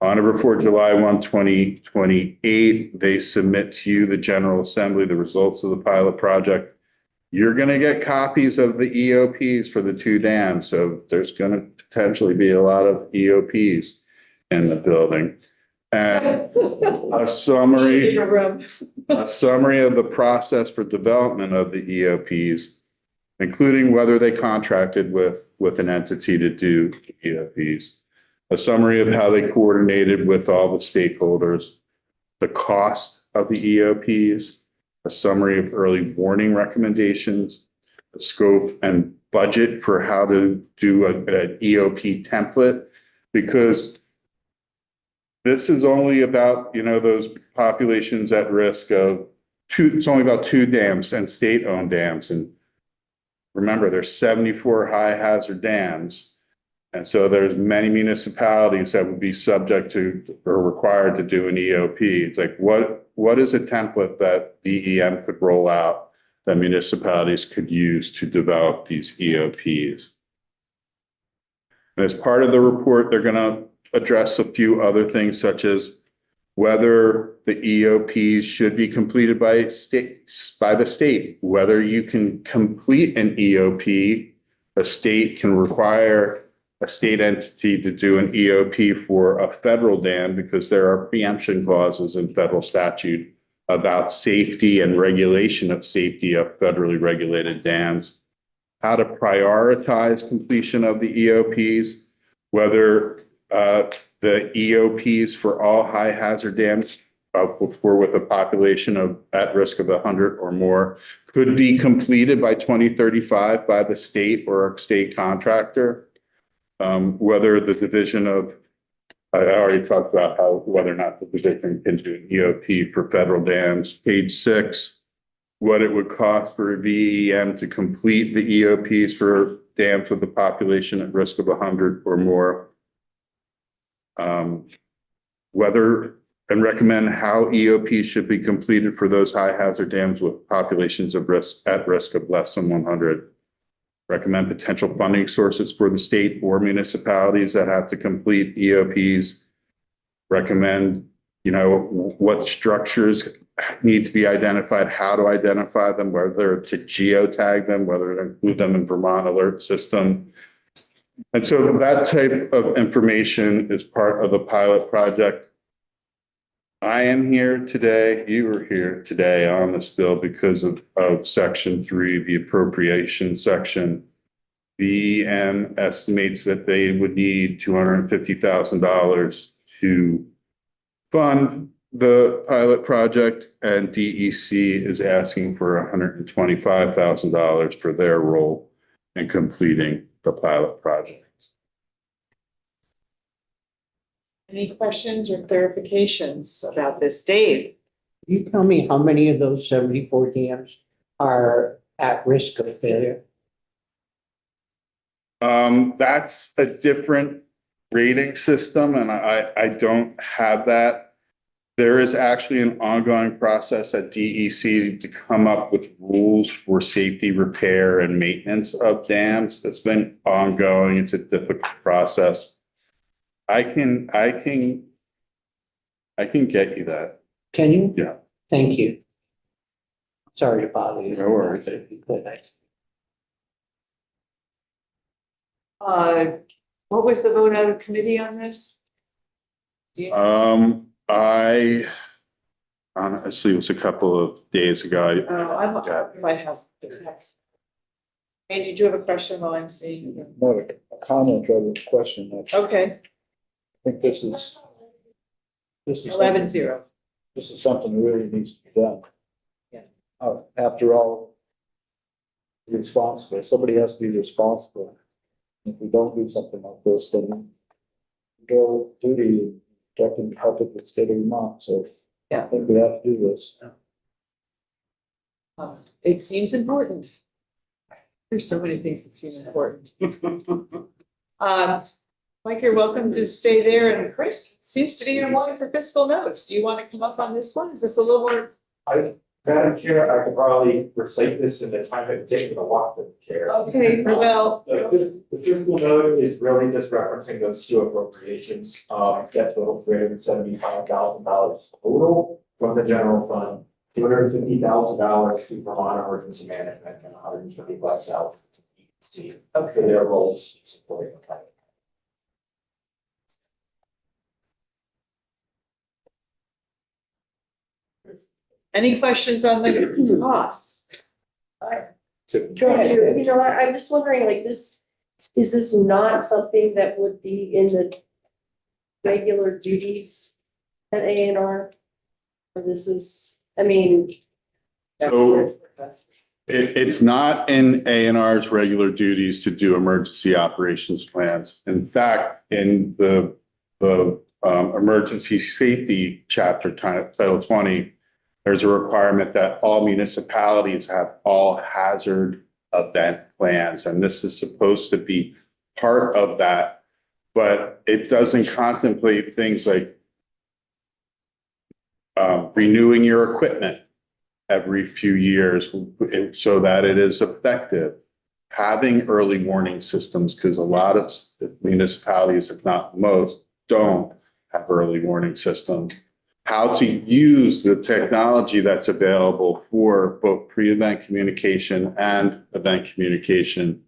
On or before July 1, 2028, they submit to you, the General Assembly, the results of the pilot project. You're going to get copies of the EOPs for the 2 dams. So there's going to potentially be a lot of EOPs in the building. And a summary of the process for development of the EOPs, including whether they contracted with an entity to do EOPs. A summary of how they coordinated with all the stakeholders, the cost of the EOPs, a summary of early warning recommendations, the scope and budget for how to do an EOP template, because this is only about, those populations at risk of 2, it's only about 2 dams and state-owned dams. And remember, there's 74 high hazard dams. And so there's many municipalities that would be subject to or required to do an EOP. It's like, what is a template that VEM could roll out that municipalities could use to develop these EOPs? And as part of the report, they're going to address a few other things, such as whether the EOPs should be completed by the state, whether you can complete an EOP, a state can require a state entity to do an EOP for a federal dam because there are preemption clauses in federal statute about safety and regulation of safety of federally regulated dams, how to prioritize completion of the EOPs, whether the EOPs for all high hazard dams for with a population of at risk of 100 or more could be completed by 2035 by the state or a state contractor. Whether the division of, I already talked about how, whether or not the division can do an EOP for federal dams. Page 6, what it would cost for a VEM to complete the EOPs for dams with a population at risk of 100 or more. Whether and recommend how EOPs should be completed for those high hazard dams with populations of risk at risk of less than 100. Recommend potential funding sources for the state or municipalities that have to complete EOPs. Recommend, what structures need to be identified, how to identify them, whether to geotag them, whether to include them in Vermont Alert System. And so that type of information is part of the pilot project. I am here today, you were here today on this bill because of section 3, the appropriation section. VM estimates that they would need $250,000 to fund the pilot project, and DEC is asking for $125,000 for their role in completing the pilot project. Any questions or clarifications about this, Dave? Can you tell me how many of those 74 dams are at risk of failure? That's a different rating system, and I don't have that. There is actually an ongoing process at DEC to come up with rules for safety, repair, and maintenance of dams. That's been ongoing. It's a difficult process. I can get you that. Can you? Yeah. Thank you. Sorry to bother you. No worries. If you could, What was the vote out of committee on this? I honestly, it was a couple of days ago. I'm not sure if I have the text. Andy, did you have a question while I'm seeing? Not a comment, rather a question. Actually. Okay, I think this is 11-0. This is something that really needs to be done. Yeah. After all, responsible. Somebody has to be responsible. If we don't do something like this, then go duty protecting the public with the state of Vermont. So Yeah. I think we have to do this. It seems important. There's so many things that seem important. Mike, you're welcome to stay there, and Chris, seems to be your one for fiscal notes. Do you want to come up on this one? Is this a little more? Madam Chair, I could probably recite this in the time it takes to walk the chair. Okay, well, The fiscal note is really just referencing those two appropriations, that total $375,000 total from the general fund, $250,000 to Vermont Emergency Management, and $125,000 to DEC for their roles in supporting the plan. any questions on the costs? Go ahead. I'm just wondering, like, is this not something that would be in the regular duties at A&R? Or this is, So it's not in A&R's regular duties to do emergency operations plans. In fact, in the emergency safety chapter, Title 20, there's a requirement that all municipalities have all hazard event plans, and this is supposed to be part of that, but it doesn't contemplate things like renewing your equipment every few years so that it is effective. Having early warning systems, because a lot of municipalities, if not most, don't have early warning systems. How to use the technology that's available for both pre-event communication and event communication.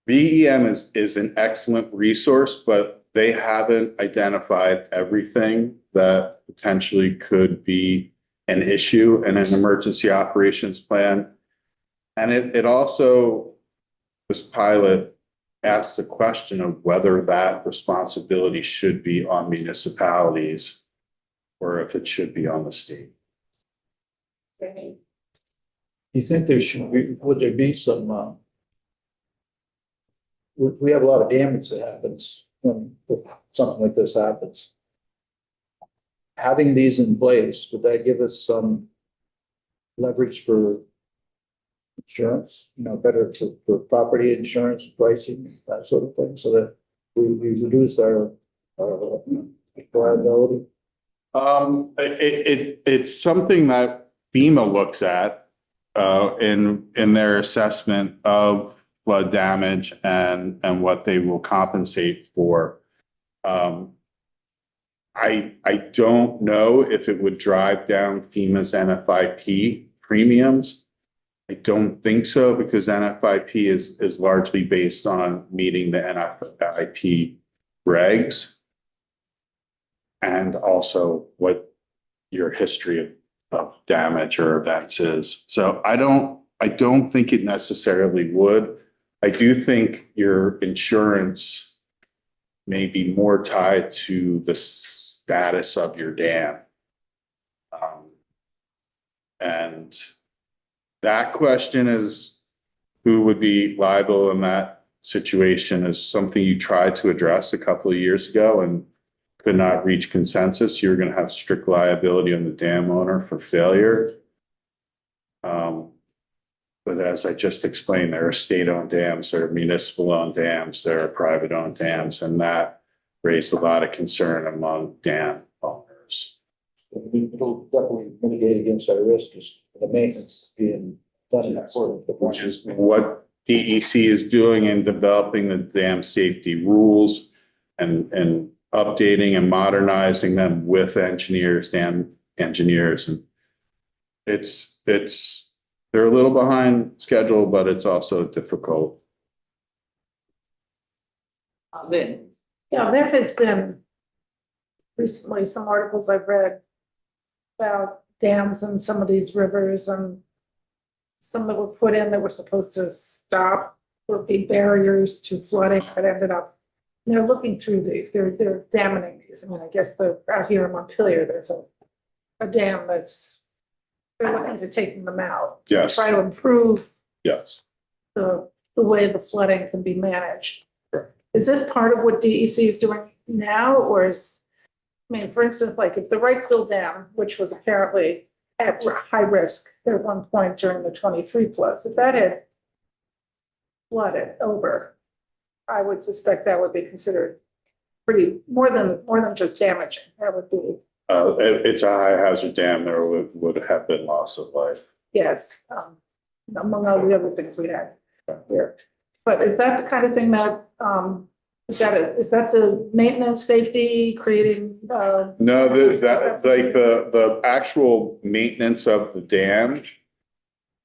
VEM is an excellent resource, but they haven't identified everything that potentially could be an issue in an emergency operations plan. And it also, this pilot asks the question of whether that responsibility should be on municipalities or if it should be on the state. You think there should be, would there be some, we have a lot of damage that happens when something like this happens. Having these in place, would that give us some leverage for insurance, better for property insurance pricing, that sort of thing, so that we reduce our liability? It's something that FEMA looks at in their assessment of flood damage and what they will compensate for. I don't know if it would drive down FEMA's NFIP premiums. I don't think so, because NFIP is largely based on meeting the NFIP regs and also what your history of damage or events is. So I don't think it necessarily would. I do think your insurance may be more tied to the status of your dam. And that question is who would be liable in that situation is something you tried to address a couple of years ago and could not reach consensus. You're going to have strict liability on the dam owner for failure. But as I just explained, there are state-owned dams, there are municipal-owned dams, there are private-owned dams, and that raised a lot of concern among dam owners. It'll definitely mitigate against our risk, just the maintenance being done in accordance with Which is what DEC is doing in developing the dam safety rules and updating and modernizing them with engineers, dam engineers. And they're a little behind schedule, but it's also difficult. Lynn. Yeah, there has been recently some articles I've read about dams in some of these rivers, and some that were put in that were supposed to stop or be barriers to flooding that ended up. They're looking through these, they're examining these. I mean, I guess out here in Montpelier, there's a dam they're looking to taking them out. Yes. Try to improve Yes. the way the flooding can be managed. Is this part of what DEC is doing now, or for instance, like if the Wrightsville Dam, which was apparently at high risk at one point during the 23 floods, if that had flooded over, I would suspect that would be considered pretty more than just damaging. That would be. It's a high hazard dam. There would have been loss of life. Yes, among all the other things we had here. But is that the kind of thing that, is that the maintenance, safety, creating? No, that's like the actual maintenance of the dam.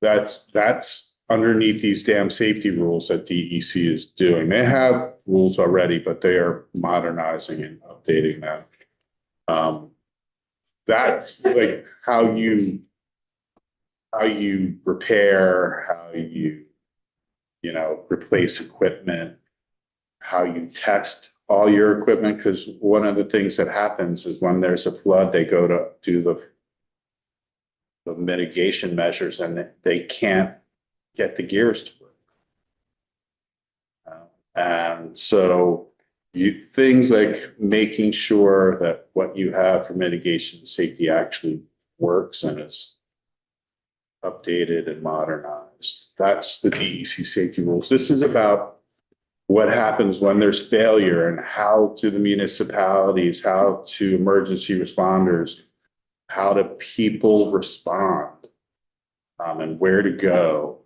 That's underneath these dam safety rules that DEC is doing. They have rules already, but they are modernizing and updating them. That's like how you repair, how you replace equipment, how you test all your equipment. Because one of the things that happens is when there's a flood, they go to do the mitigation measures and they can't get the gears to work. And so things like making sure that what you have for mitigation and safety actually works and is updated and modernized. That's the DEC safety rules. This is about what happens when there's failure and how to the municipalities, how to emergency responders, how do people respond, and where to go.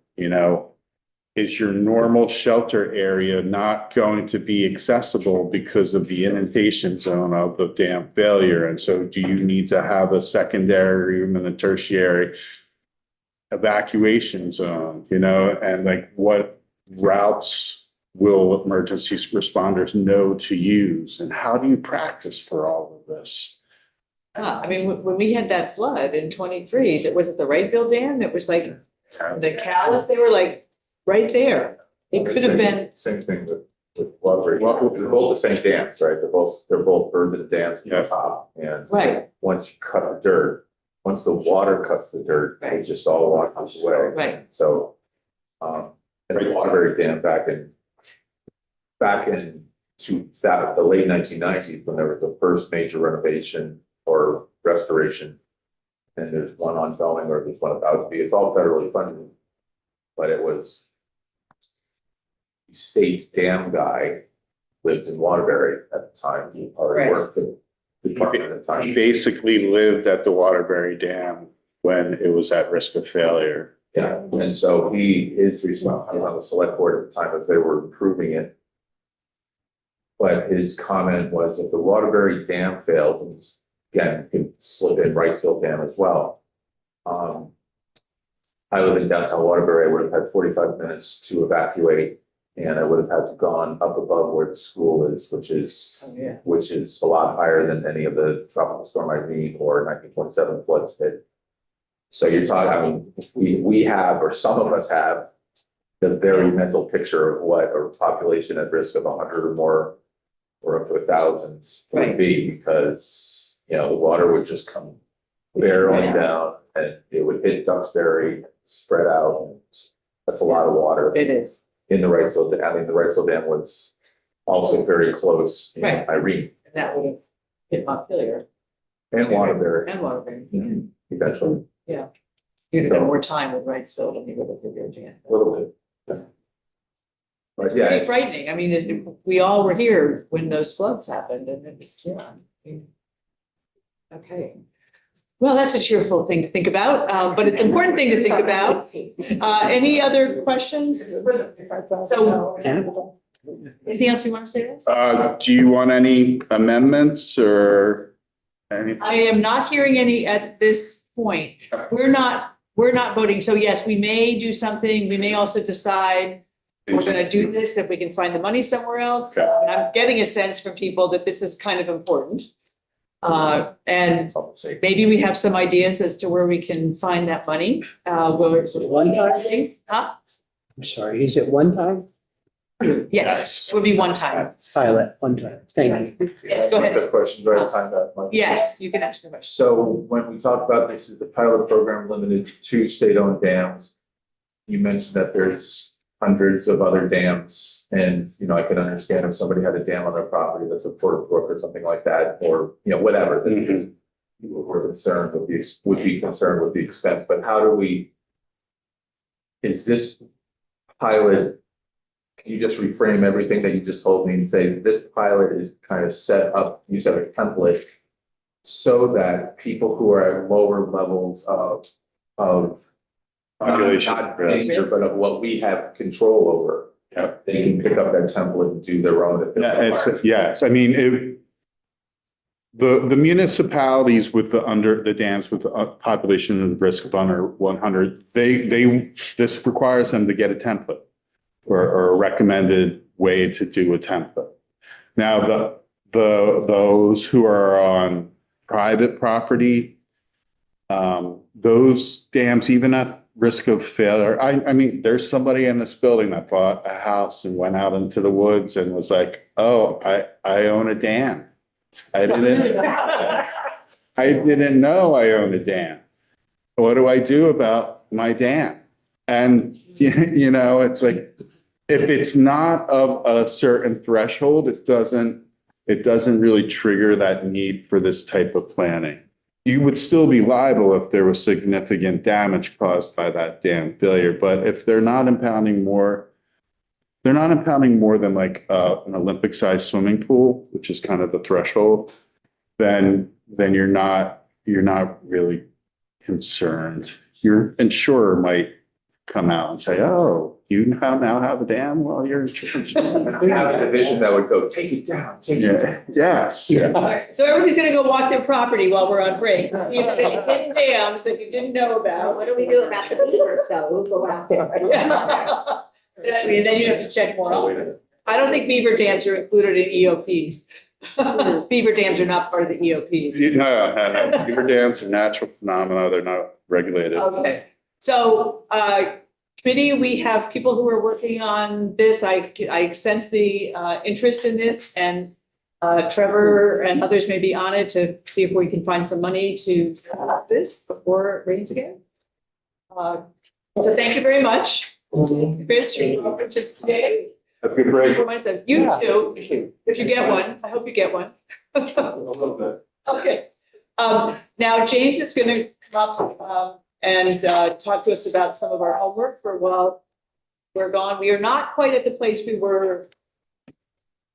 Is your normal shelter area not going to be accessible because of the inundation zone of the dam failure? And so do you need to have a secondary and a tertiary evacuation zone, and like what routes will emergency responders know to use? And how do you practice for all of this? I mean, when we had that flood in 23, that was at the Wrightville Dam, it was like the callus, they were like right there. It could have been, Same thing with Waterbury. Well, they're both the same dams, right? They're both urban dams on top. And right, once you cut the dirt, once the water cuts the dirt, it just all washes away. right. So, and the Waterbury Dam back in the late 1990s, when there was the first major renovation or restoration, and there's one ongoing or there's one about to be, it's all federally funded. But it was the state dam guy lived in Waterbury at the time. He already worked for the department at the time. He basically lived at the Waterbury Dam when it was at risk of failure. Yeah, and so he is responsible on the select board at the time as they were improving it. But his comment was if the Waterbury Dam failed, and again, you can slip in Wrightsville Dam as well. I live in downtown Waterbury, I would have had 45 minutes to evacuate. And I would have had to gone up above where the school is, which is a lot higher than any of the tropical storm Irene or 1927 floods hit. So you're talking, I mean, we have, or some of us have, the very mental picture of what a population at risk of 100 or more, or up to 1,000 would be, because, you know, the water would just come barreling down and it would hit Duxbury, spread out. That's a lot of water. It is. In the Wrightsville Dam, I mean, the Wrightsville Dam was also very close in Irene. And that would have hit Montpelier. And Waterbury. And Waterbury. Eventually, Yeah. You'd have had more time with Wrightsville than you would have with your Dam. a little bit. But yeah, Pretty frightening. I mean, we all were here when those floods happened and it was, Okay. Well, that's a cheerful thing to think about, but it's an important thing to think about. Any other questions? So, anything else you want to say? Liz? Do you want any amendments or anything? I am not hearing any at this point. We're not voting. So yes, we may do something. We may also decide we're gonna do this if we can find the money somewhere else. Okay. And I'm getting a sense from people that this is kind of important. And maybe we have some ideas as to where we can find that money. One-time things, huh? I'm sorry, is it one time? Yes, would be one time. Pilot, one time, thank you. Yes, go ahead. This question's right time back, Mike. Yes, you can ask your question. So when we talk about this as the pilot program limited to 2 state-owned dams, you mentioned that there's hundreds of other dams. And, you know, I can understand if somebody had a dam on their property that's a Fort Brook or something like that, or, you know, whatever. That people were concerned with would be concerned with the expense, but how do we? Is this pilot? Can you just reframe everything that you just told me and say this pilot is kind of set up, you said a template, so that people who are at lower levels of Population not danger, but of what we have control over. Yeah. They can pick up that template and do their own. Yes, I mean, the municipalities with the dams with a population of risk of under 100, this requires them to get a template or a recommended way to do a template. Now, those who are on private property, those dams, even at risk of failure. I mean, there's somebody in this building that bought a house and went out into the woods and was like, oh, I own a dam. I didn't know I owned a dam. What do I do about my dam? And, you know, it's like, if it's not of a certain threshold, it doesn't really trigger that need for this type of planning. You would still be liable if there was significant damage caused by that dam failure. But if they're not impounding more than like an Olympic-sized swimming pool, which is kind of the threshold, then you're not really concerned. Your insurer might come out and say, oh, you now have a dam? Well, you're insured. We have a division that would go, take it down, take it down. Yes. Yeah. So everybody's gonna go walk their property while we're on break. See if there's any hidden dams that you didn't know about. What do we do about the beavers though? Who go out there? I mean, then you have to check more often. I don't think beaver dams are included in EOPs. Beaver dams are not part of the EOPs. No, beaver dams are natural phenomena. They're not regulated. Okay, so, committee, we have people who are working on this. I sense the, interest in this, and, Trevor and others may be on it to see if we can find some money to do this before it rains again. So thank you very much. Chris, you're welcome to stay. Have a good break. For myself, you too, if you get one. I hope you get one. A little bit. Okay. Now James is gonna come up, and talk to us about some of our homework for while we're gone. We are not quite at the place we were.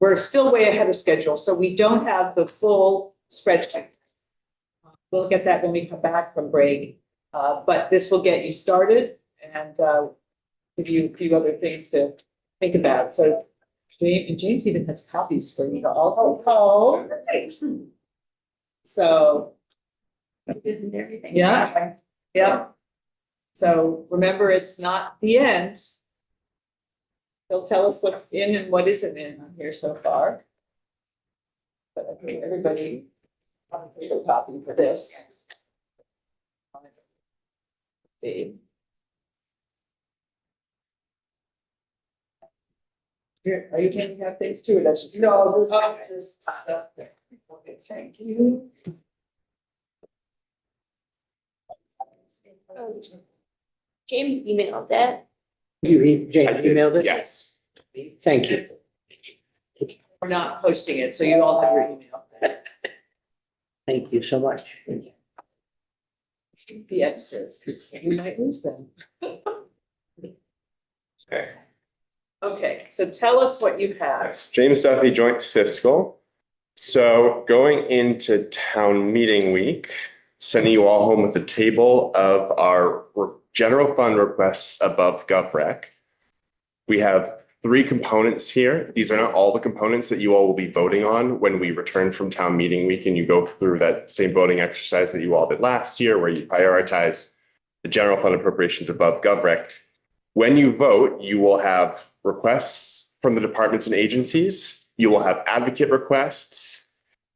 We're still way ahead of schedule, so we don't have the full spreadsheet. We'll get that when we come back from break, but this will get you started and give you a few other things to think about. So James even has copies for you to all. Oh, so. Everything. Yeah. Yeah. So remember, it's not the end. He'll tell us what's in and what isn't in on here so far. But I think everybody have a copy for this. Dave. Here, are you handing out things too, or that's just? No, this Okay. is this stuff. Okay, thank you. James emailed that. James emailed it? Yes. Thank you. We're not posting it, so you all have your email. Thank you so much. The extras, because we might lose them. Okay. Okay, so tell us what you have. Yes, James Duffy, Joint Fiscal. So going into town meeting week, sending you all home with a table of our general fund requests above GovRec. We have 3 components here. These are not all the components that you all will be voting on when we return from town meeting week and you go through that same voting exercise that you all did last year where you prioritize the general fund appropriations above GovRec. When you vote, you will have requests from the departments and agencies. You will have advocate requests,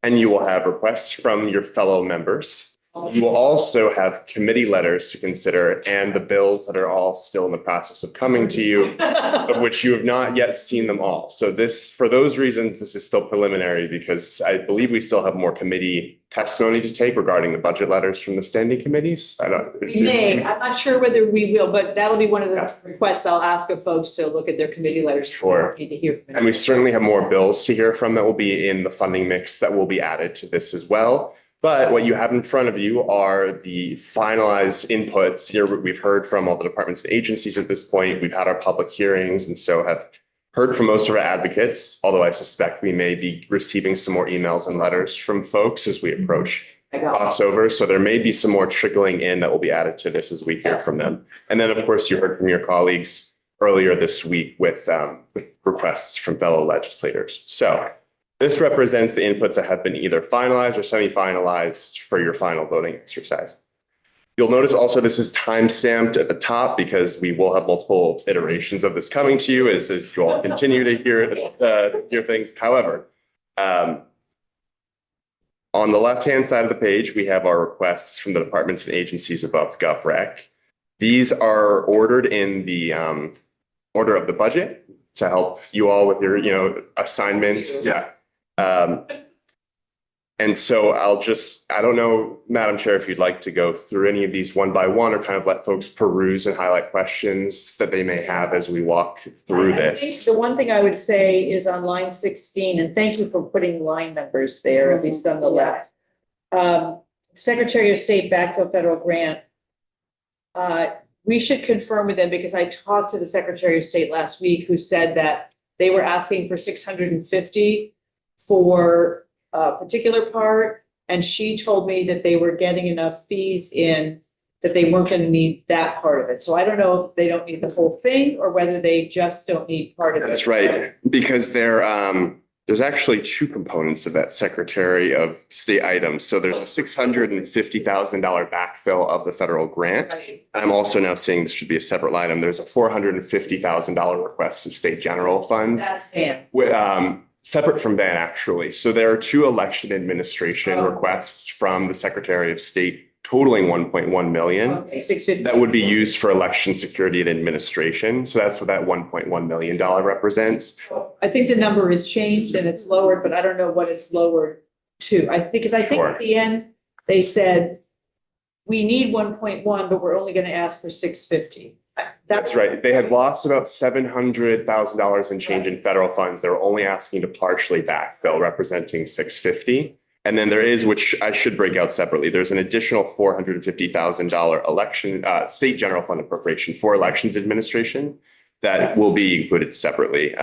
and you will have requests from your fellow members. You will also have committee letters to consider and the bills that are all still in the process of coming to you, of which you have not yet seen them all. So this, for those reasons, this is still preliminary because I believe we still have more committee testimony to take regarding the budget letters from the standing committees. I don't. We may, I'm not sure whether we will, but that'll be one of the requests I'll ask of folks to look at their committee letters. Sure. Need to hear from them. And we certainly have more bills to hear from that will be in the funding mix that will be added to this as well. But what you have in front of you are the finalized inputs. Here, we've heard from all the departments and agencies at this point. We've had our public hearings and so have heard from most of our advocates, although I suspect we may be receiving some more emails and letters from folks as we approach crossover. So there may be some more trickling in that will be added to this as we hear from them. And then, of course, you heard from your colleagues earlier this week with requests from fellow legislators. So this represents the inputs that have been either finalized or semi-finalized for your final voting exercise. You'll notice also this is time-stamped at the top because we will have multiple iterations of this coming to you as you all continue to hear things. However, on the left-hand side of the page, we have our requests from the departments and agencies above GovRec. These are ordered in the order of the budget to help you all with your assignments. Yeah. And so I don't know, Madam Chair, if you'd like to go through any of these one by one or kind of let folks peruse and highlight questions that they may have as we walk through this. I think the one thing I would say is on line 16, and thank you for putting line numbers there, at least on the left. Secretary of State backfill federal grant. We should confirm with them because I talked to the Secretary of State last week who said that they were asking for 650 for a particular part, and she told me that they were getting enough fees in that they weren't going to need that part of it. So I don't know if they don't need the whole thing or whether they just don't need part of it. That's right, because they're There's actually two components of that Secretary of State item. So there's a $650,000 backfill of the federal grant. Right. I'm also now saying this should be a separate line item. There's a $450,000 request of state general funds. That's banned. Separate from that, actually. So there are two election administration requests from the Secretary of State totaling 1.1 million. Okay, 650. That would be used for election security and administration. So that's what that $1.1 million represents. I think the number is changed and it's lowered, but I don't know what it's lowered to. I think, because I think at the end, they said, we need 1.1, but we're only going to ask for 650. That's right. They had lost about $700,000 in change in federal funds. They were only asking to partially backfill, representing 650. And then there is, which I should break out separately, there's an additional $450,000 election, state general fund appropriation for elections administration that will be included separately.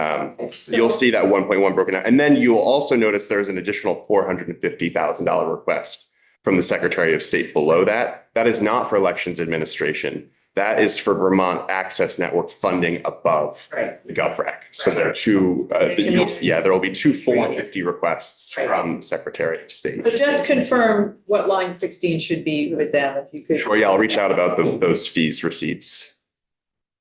So you'll see that 1.1 broken out. And then you'll also notice there's an additional $450,000 request from the Secretary of State below that. That is not for elections administration. That is for Vermont Access Network funding above the GovRec. So there are two, there will be two 450 requests from the Secretary of State. So just confirm what line 16 should be with them, if you could. Sure, yeah, I'll reach out about those fees receipts.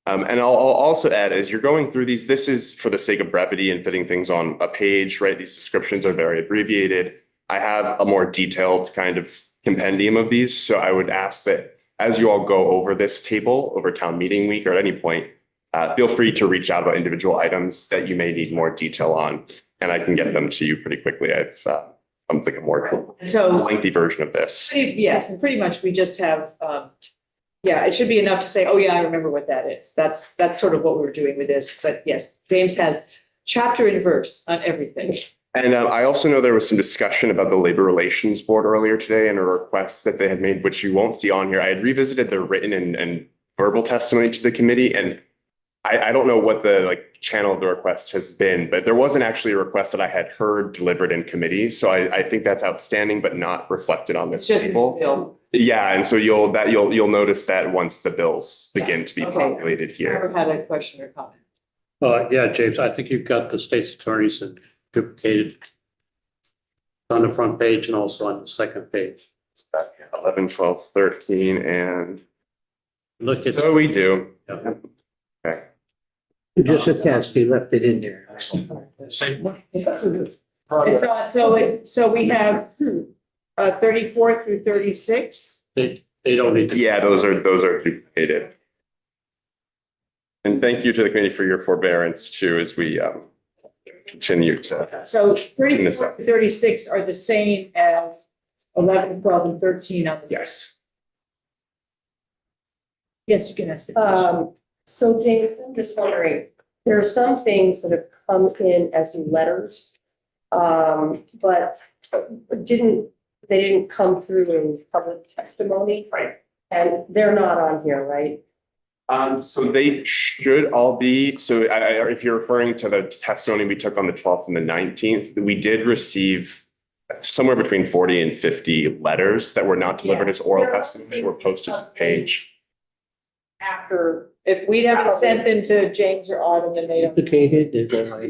And I'll also add, as you're going through these, this is for the sake of brevity and fitting things on a page, right? These descriptions are very abbreviated. I have a more detailed kind of compendium of these. So I would ask that as you all go over this table over town meeting week or at any point, feel free to reach out about individual items that you may need more detail on, and I can get them to you pretty quickly. I'm thinking more lengthy version of this. Yes, and pretty much we just have, it should be enough to say, oh yeah, I remember what that is. That's sort of what we were doing with this. But yes, James has chapter and verse on everything. And I also know there was some discussion about the Labor Relations Board earlier today and a request that they had made, which you won't see on here. I had revisited the written and verbal testimony to the committee, and I don't know what the channel of the request has been, but there wasn't actually a request that I had heard delivered in committee. So I think that's outstanding, but not reflected on this table. Yeah, and so you'll notice that once the bills begin to be populated here. Ever had a question or comment? Yeah, James, I think you've got the state's attorneys and duplicated on the front page and also on the second page. 11, 12, 13, and look at. So we do. Yeah. Okay. Just a test, he left it in there. So we have 34 through 36. They don't need to. Yeah, those are duplicated. And thank you to the committee for your forbearance too, as we continue to. So 34 to 36 are the same as 11, 12, and 13 on the. Yes. Yes, you can ask the question. So James, I'm just wondering, there are some things that have come in as letters, but they didn't come through in public testimony. Right. And they're not on here, right? So they should all be, so if you're referring to the testimony we took on the 12th and the 19th, we did receive somewhere between 40 and 50 letters that were not delivered as oral testimony, were posted to the page. After. If we haven't sent them to James or Autumn, then they don't. Duplicated, is that right?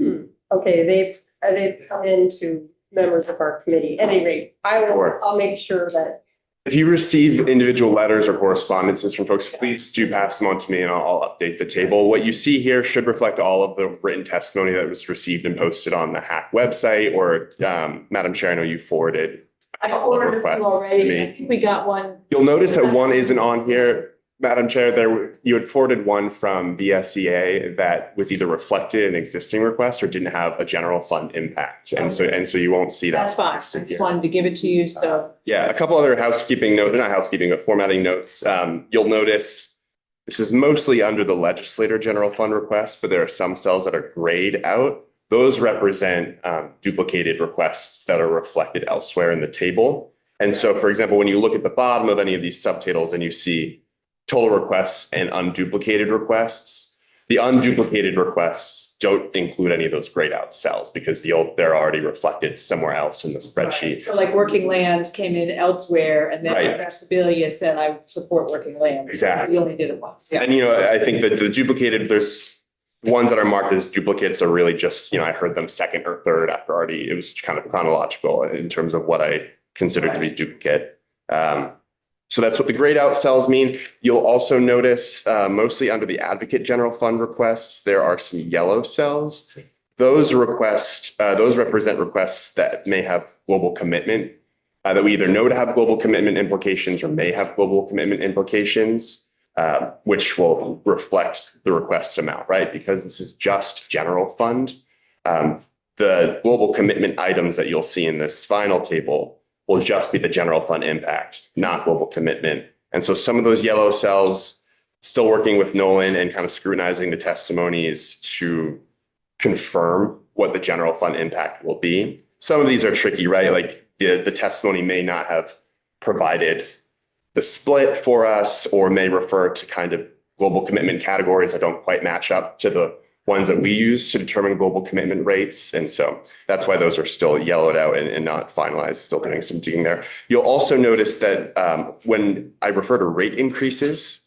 Okay, they've come into members of our committee. At any rate, I'll make sure that. If you receive individual letters or correspondences from folks, please do pass them on to me and I'll update the table. What you see here should reflect all of the written testimony that was received and posted on the HAC website, or Madam Chair, I know you forwarded. I forwarded them already. I think we got one. You'll notice that one isn't on here. Madam Chair, you had forwarded one from VSEA that was either reflected in existing requests or didn't have a general fund impact. And so you won't see that. That's fine. I just wanted to give it to you, so. Yeah, a couple other housekeeping notes, not housekeeping, but formatting notes. You'll notice this is mostly under the legislator general fund request, but there are some cells that are grayed out. Those represent duplicated requests that are reflected elsewhere in the table. And so, for example, when you look at the bottom of any of these subtotals and you see total requests and unduplicated requests, the unduplicated requests don't include any of those grayed out cells because they're already reflected somewhere else in the spreadsheet. So like working lands came in elsewhere, and then Right. Sibilia said, I support working lands. Exactly. We only did it once, yeah. And, I think that the duplicated, there's ones that are marked as duplicates are really just, I heard them second or third after already, it was kind of chronological in terms of what I considered to be duplicate. So that's what the grayed out cells mean. You'll also notice mostly under the advocate general fund requests, there are some yellow cells. Those represent requests that may have global commitment, that we either know to have global commitment implications or may have global commitment implications, which will reflect the request amount, right? Because this is just general fund. The global commitment items that you'll see in this final table will just be the general fund impact, not global commitment. And so some of those yellow cells, still working with Nolan and kind of scrutinizing the testimonies to confirm what the general fund impact will be. Some of these are tricky, right? Like the testimony may not have provided the split for us or may refer to kind of global commitment categories that don't quite match up to the ones that we use to determine global commitment rates. And so that's why those are still yellowed out and not finalized, still doing some digging there. You'll also notice that when I refer to rate increases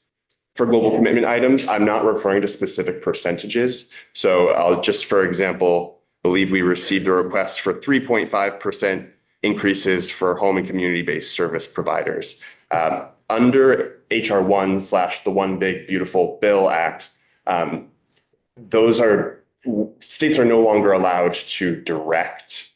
for global commitment items, I'm not referring to specific percentages. So I'll just, for example, believe we received a request for 3.5% increases for home and community-based service providers. Under HR 1 / the One Big Beautiful Bill Act, states are no longer allowed to direct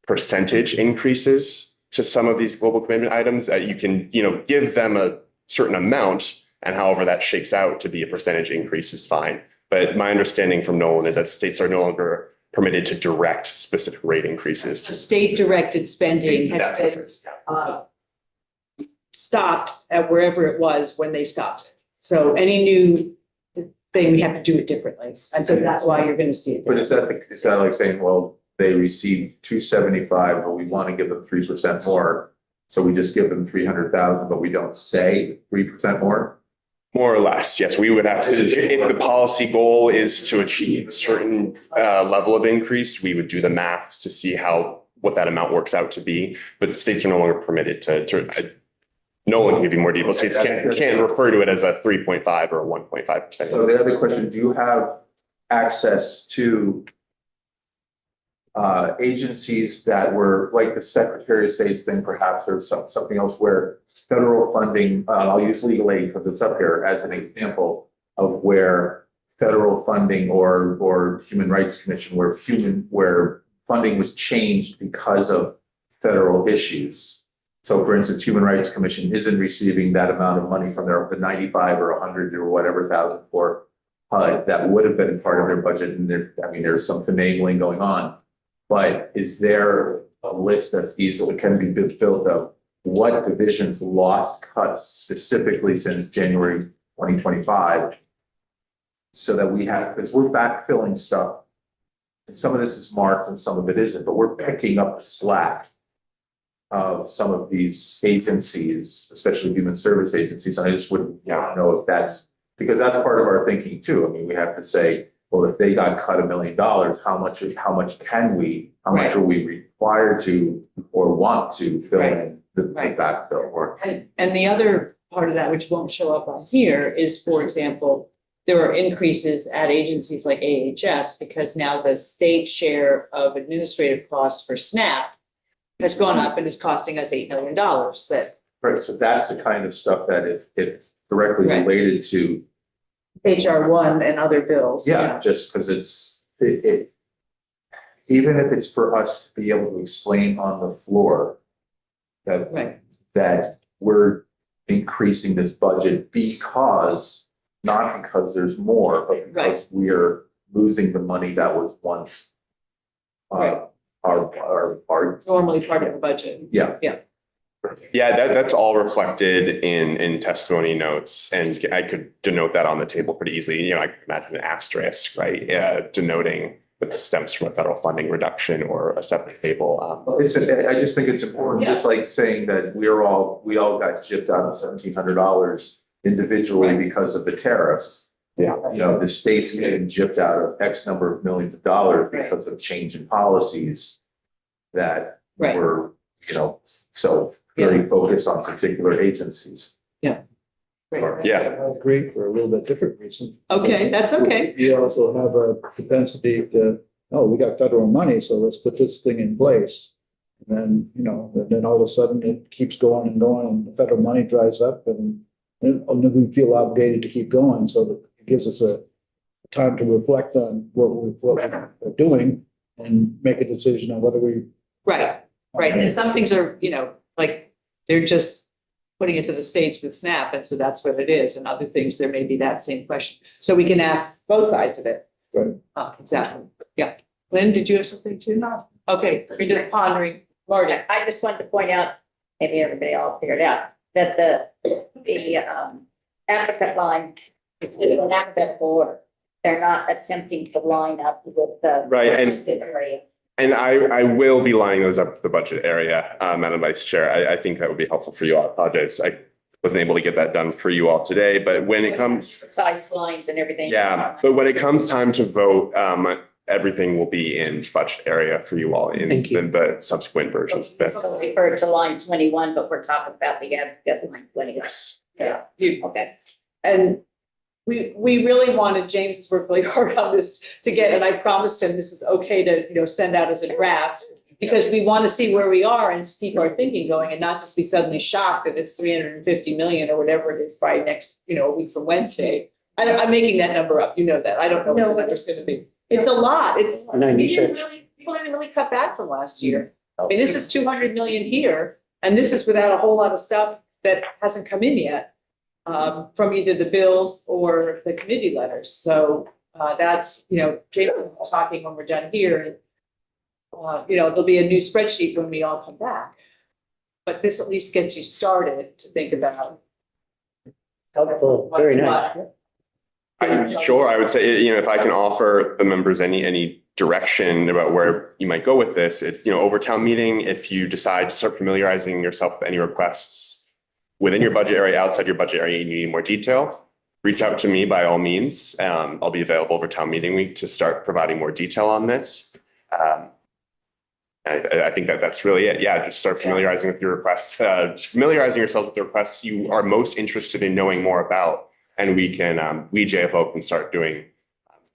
percentage increases to some of these global commitment items. You can, give them a certain amount, and however that shakes out to be a percentage increase is fine. But my understanding from Nolan is that states are no longer permitted to direct specific rate increases. State-directed spending has been stopped at wherever it was when they stopped it. So any new thing, we have to do it differently. And so that's why you're going to see it. But is that like saying, well, they received 275, but we want to give them 3% more. So we just give them 300,000, but we don't say 3% more? More or less, yes. We would have to, if the policy goal is to achieve a certain level of increase, we would do the math to see what that amount works out to be. But states are no longer permitted to no one can give you more details. States can't refer to it as a 3.5 or a 1.5%. So the other question, do you have access to agencies that were like the Secretary of State's thing perhaps, or something else where federal funding, I'll use legal aid because it's up here as an example of where federal funding or Human Rights Commission, where funding was changed because of federal issues. So for instance, Human Rights Commission isn't receiving that amount of money from the 95 or 100 or whatever thousand for HUD that would have been part of their budget. And there's some finagling going on. But is there a list that's easily can be built up? What divisions lost cuts specifically since January 2025? So that we have, because we're backfilling stuff. And some of this is marked and some of it isn't, but we're picking up the slack of some of these agencies, especially human service agencies. And I just wouldn't know if that's, because that's part of our thinking too. I mean, we have to say, well, if they got cut $1 million, how much are we required to or want to fill in the backfill or? And the other part of that, which won't show up on here, is, for example, there are increases at agencies like AHS because now the state share of administrative costs for SNAP has gone up and is costing us $8 million. Right, so that's the kind of stuff that if it's directly related to HR 1 and other bills. Yeah, just because it even if it's for us to be able to explain on the floor that we're increasing this budget not because there's more, but because we're losing the money that was once our normally part of the budget. Yeah. Yeah, that's all reflected in testimony notes, and I could denote that on the table pretty easily. I could imagine an asterisk, right, denoting that this stems from a federal funding reduction or a separate table. I just think it's important, just like saying that we all got gypped out of $1,700 individually because of the tariffs. Yeah, the state's getting gypped out of X number of millions of dollars because of change in policies that were, so very focused on particular agencies. Yeah. Yeah. I agree for a little bit different reason. Okay, that's okay. You also have a propensity to, oh, we got federal money, so let's put this thing in place. And then, and then all of a sudden it keeps going and going and the federal money dries up and then we feel obligated to keep going. So that it gives us a time to reflect on what we're doing and make a decision on whether we. Right, right. And some things are, like they're just putting it to the states with SNAP. And so that's what it is. And other things, there may be that same question. So we can ask both sides of it. Right. Exactly. Yeah. Lynn, did you have something too? No. Okay, you're just pondering. Marty. I just wanted to point out, maybe everybody all figured out, that the applicant line is in an alphabetical order. They're not attempting to line up with the. Right, and- area. And I will be lining those up with the budget area, Madam Vice Chair. I think that would be helpful for you all. I apologize. I wasn't able to get that done for you all today, but when it comes. Size lines and everything. Yeah, but when it comes time to vote, everything will be in budget area for you all in Thank you. the subsequent versions of this. So referred to line 21, but we're talking about the applicant line 20. Yes. Yeah. Okay. And we really wanted, James has worked really hard on this to get, and I promised him this is okay to, send out as a draft. Because we want to see where we are and keep our thinking going and not just be suddenly shocked that it's 350 million or whatever it is by next, a week from Wednesday. I'm making that number up, that. I don't know what the number's gonna be. It's a lot. People didn't really cut back from last year. I mean, this is 200 million here, and this is without a whole lot of stuff that hasn't come in yet. From either the bills or the committee letters. So that's, Jason will be talking when we're done here. There'll be a new spreadsheet when we all come back. But this at least gets you started to think about. Helpful, very nice. Sure, I would say, if I can offer the members any direction about where you might go with this, over town meeting, if you decide to start familiarizing yourself with any requests within your budget area, outside your budget area, you need more detail, reach out to me by all means. I'll be available over town meeting week to start providing more detail on this. I think that's really it. Yeah, just start familiarizing with your requests, familiarizing yourself with the requests you are most interested in knowing more about. And we JFO can start doing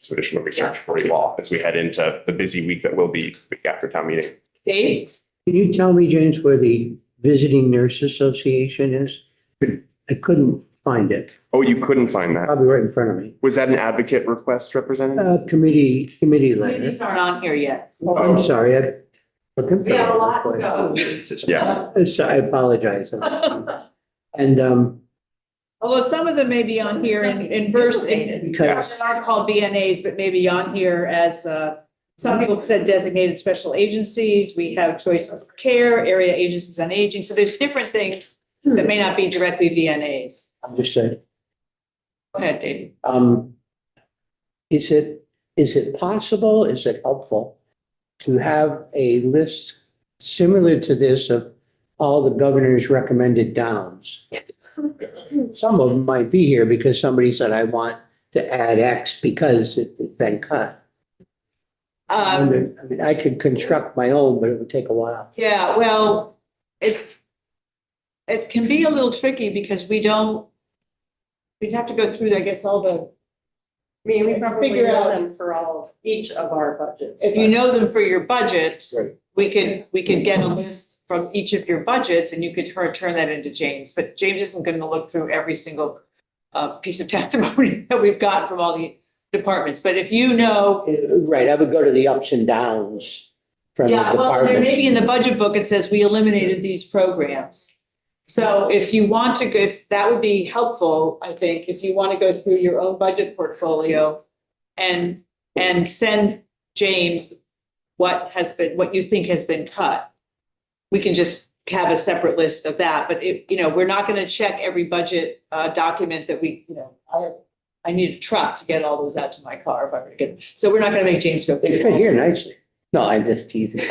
some additional research for you all as we head into the busy week that will be week after town meeting. Dave? Can you tell me, James, where the Visiting Nurse Association is? I couldn't find it. Oh, you couldn't find that? Probably right in front of me. Was that an advocate request, Representative? Committee letter. These aren't on here yet. Oh, I'm sorry. We have a lot to go. Yeah. I apologize. And, Although some of them may be on here in verse, because are called BNAs, but maybe on here as, some people said designated special agencies. We have choices of care, area agencies on aging. So there's different things that may not be directly VNAs. understood. Go ahead, Dave. Is it possible, is it helpful to have a list similar to this of all the governor's recommended downs? Some of them might be here because somebody said, I want to add X because it's been cut. I mean, I could construct my own, but it would take a while. Yeah, well, it can be a little tricky because we'd have to go through, I guess, all the. I mean, we probably Figure know out- them for all, each of our budgets. If you know them for your budgets, Right. we could get a list from each of your budgets and you could turn that into James. But James isn't going to look through every single piece of testimony that we've got from all the departments. But if you know. Right, I would go to the ups and downs from the Yeah, well, there department. may be in the budget book, it says we eliminated these programs. So if you want to go, if that would be helpful, I think, if you want to go through your own budget portfolio and send James what you think has been cut. We can just have a separate list of that, but we're not going to check every budget document that I need a truck to get all those out to my car if I were to get, so we're not going to make James go. They fit here nicely. No, I'm just teasing.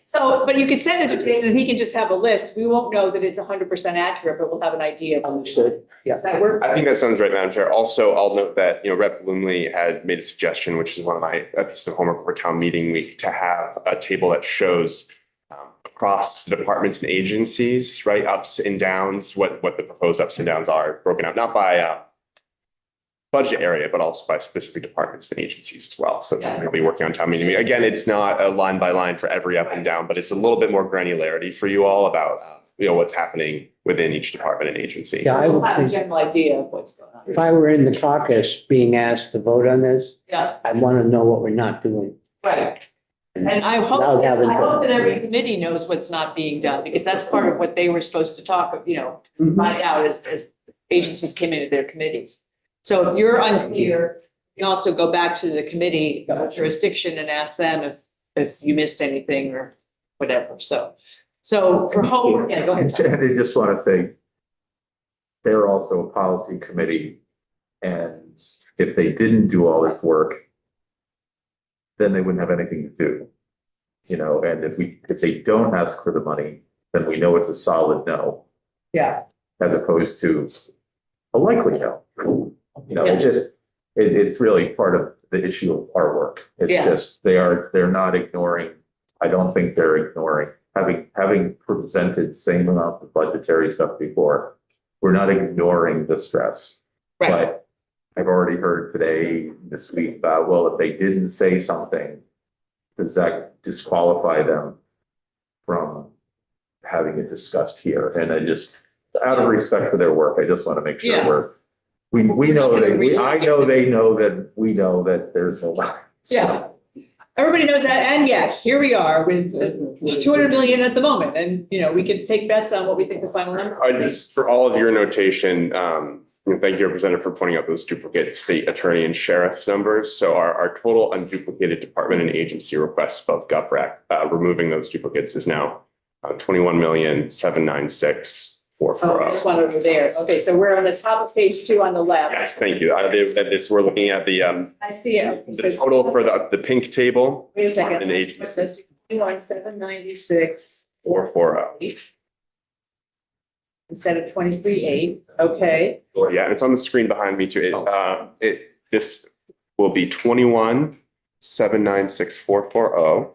So, but you can send it to James and he can just have a list. We won't know that it's 100% accurate, but we'll have an idea. Understood. Yeah. Does that work? I think that sounds right, Madam Chair. Also, I'll note that, Rep. Bloomley had made a suggestion, which is one of my pieces of homework for town meeting week, to have a table that shows across the departments and agencies, right? Ups and downs, what the proposed ups and downs are broken out, not by budget area, but also by specific departments and agencies as well. So we'll be working on town meeting. Again, it's not a line by line for every up and down, but it's a little bit more granularity for you all about, what's happening within each department and agency. Yeah, I We'll would have a think, general idea of what's going on. if I were in the caucus being asked to vote on this, Yeah, I'd want to know what we're not doing. right. And I hope, Without having I to- hope that every committee knows what's not being done, because that's part of what they were supposed to talk, find out as agencies came into their committees. So if you're unclear, you can also go back to the committee jurisdiction and ask them if you missed anything or whatever. So for home, yeah, go ahead. And I just want to say, they're also a policy committee. And if they didn't do all this work, then they wouldn't have anything to do. And if they don't ask for the money, then we know it's a solid no, Yeah, as opposed to a likely no. It's really part of the issue of our work. It's Yes. just, they're not ignoring, I don't think they're ignoring, having presented same amount of budgetary stuff before, we're not ignoring the stress. right. But I've already heard today, this week, about, well, if they didn't say something, does that disqualify them from having it discussed here? And I just, out of respect for their work, I just want to make sure Yeah. we know I know they know that we know that there's a lot. Yeah. Everybody knows that, and yet, here we are with 200 million at the moment, and, we can take bets on what we think the final number. Just for all of your notation, thank you, Representative, for pointing out those duplicate state attorney and sheriff's numbers. So our total unduplicated department and agency requests above GovRec, removing those duplicates is now 21,796,440. This one over there. Okay, so we're on the top of page 2 on the left. Yes, thank you. We're looking at the I see it. the total for the pink table. Wait a second. And agency. 21,796 440. instead of 23,800. Okay. Yeah, it's on the screen behind me too. This will be 21,796,440.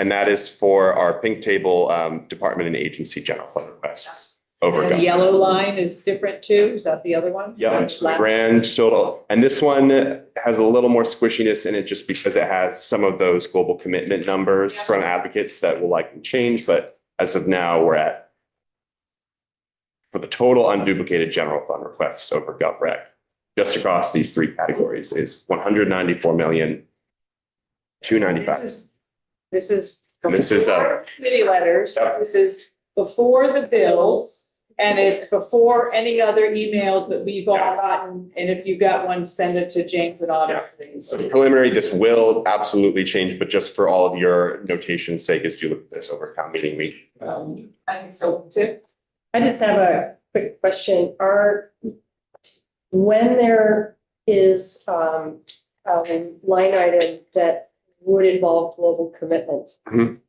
And that is for our pink table, department and agency general fund requests. Over. And the yellow line is different too. Is that the other one? Yeah, it's the grand total. And this one has a little more squishiness in it just because it has some of those global commitment numbers from advocates that will likely change. But as of now, we're at, for the total unduplicated general fund requests over GovRec, just across these 3 categories is 194,295,000. This is. This is, before committee letters. Yep. This is before the bills. And it's before any other emails that we've all gotten. And if you got one, send it to James and Autumn. So preliminary, this will absolutely change, but just for all of your notation's sake, as you look at this over town meeting week. I think so too. I just have a quick question. When there is a line item that would involve global commitment,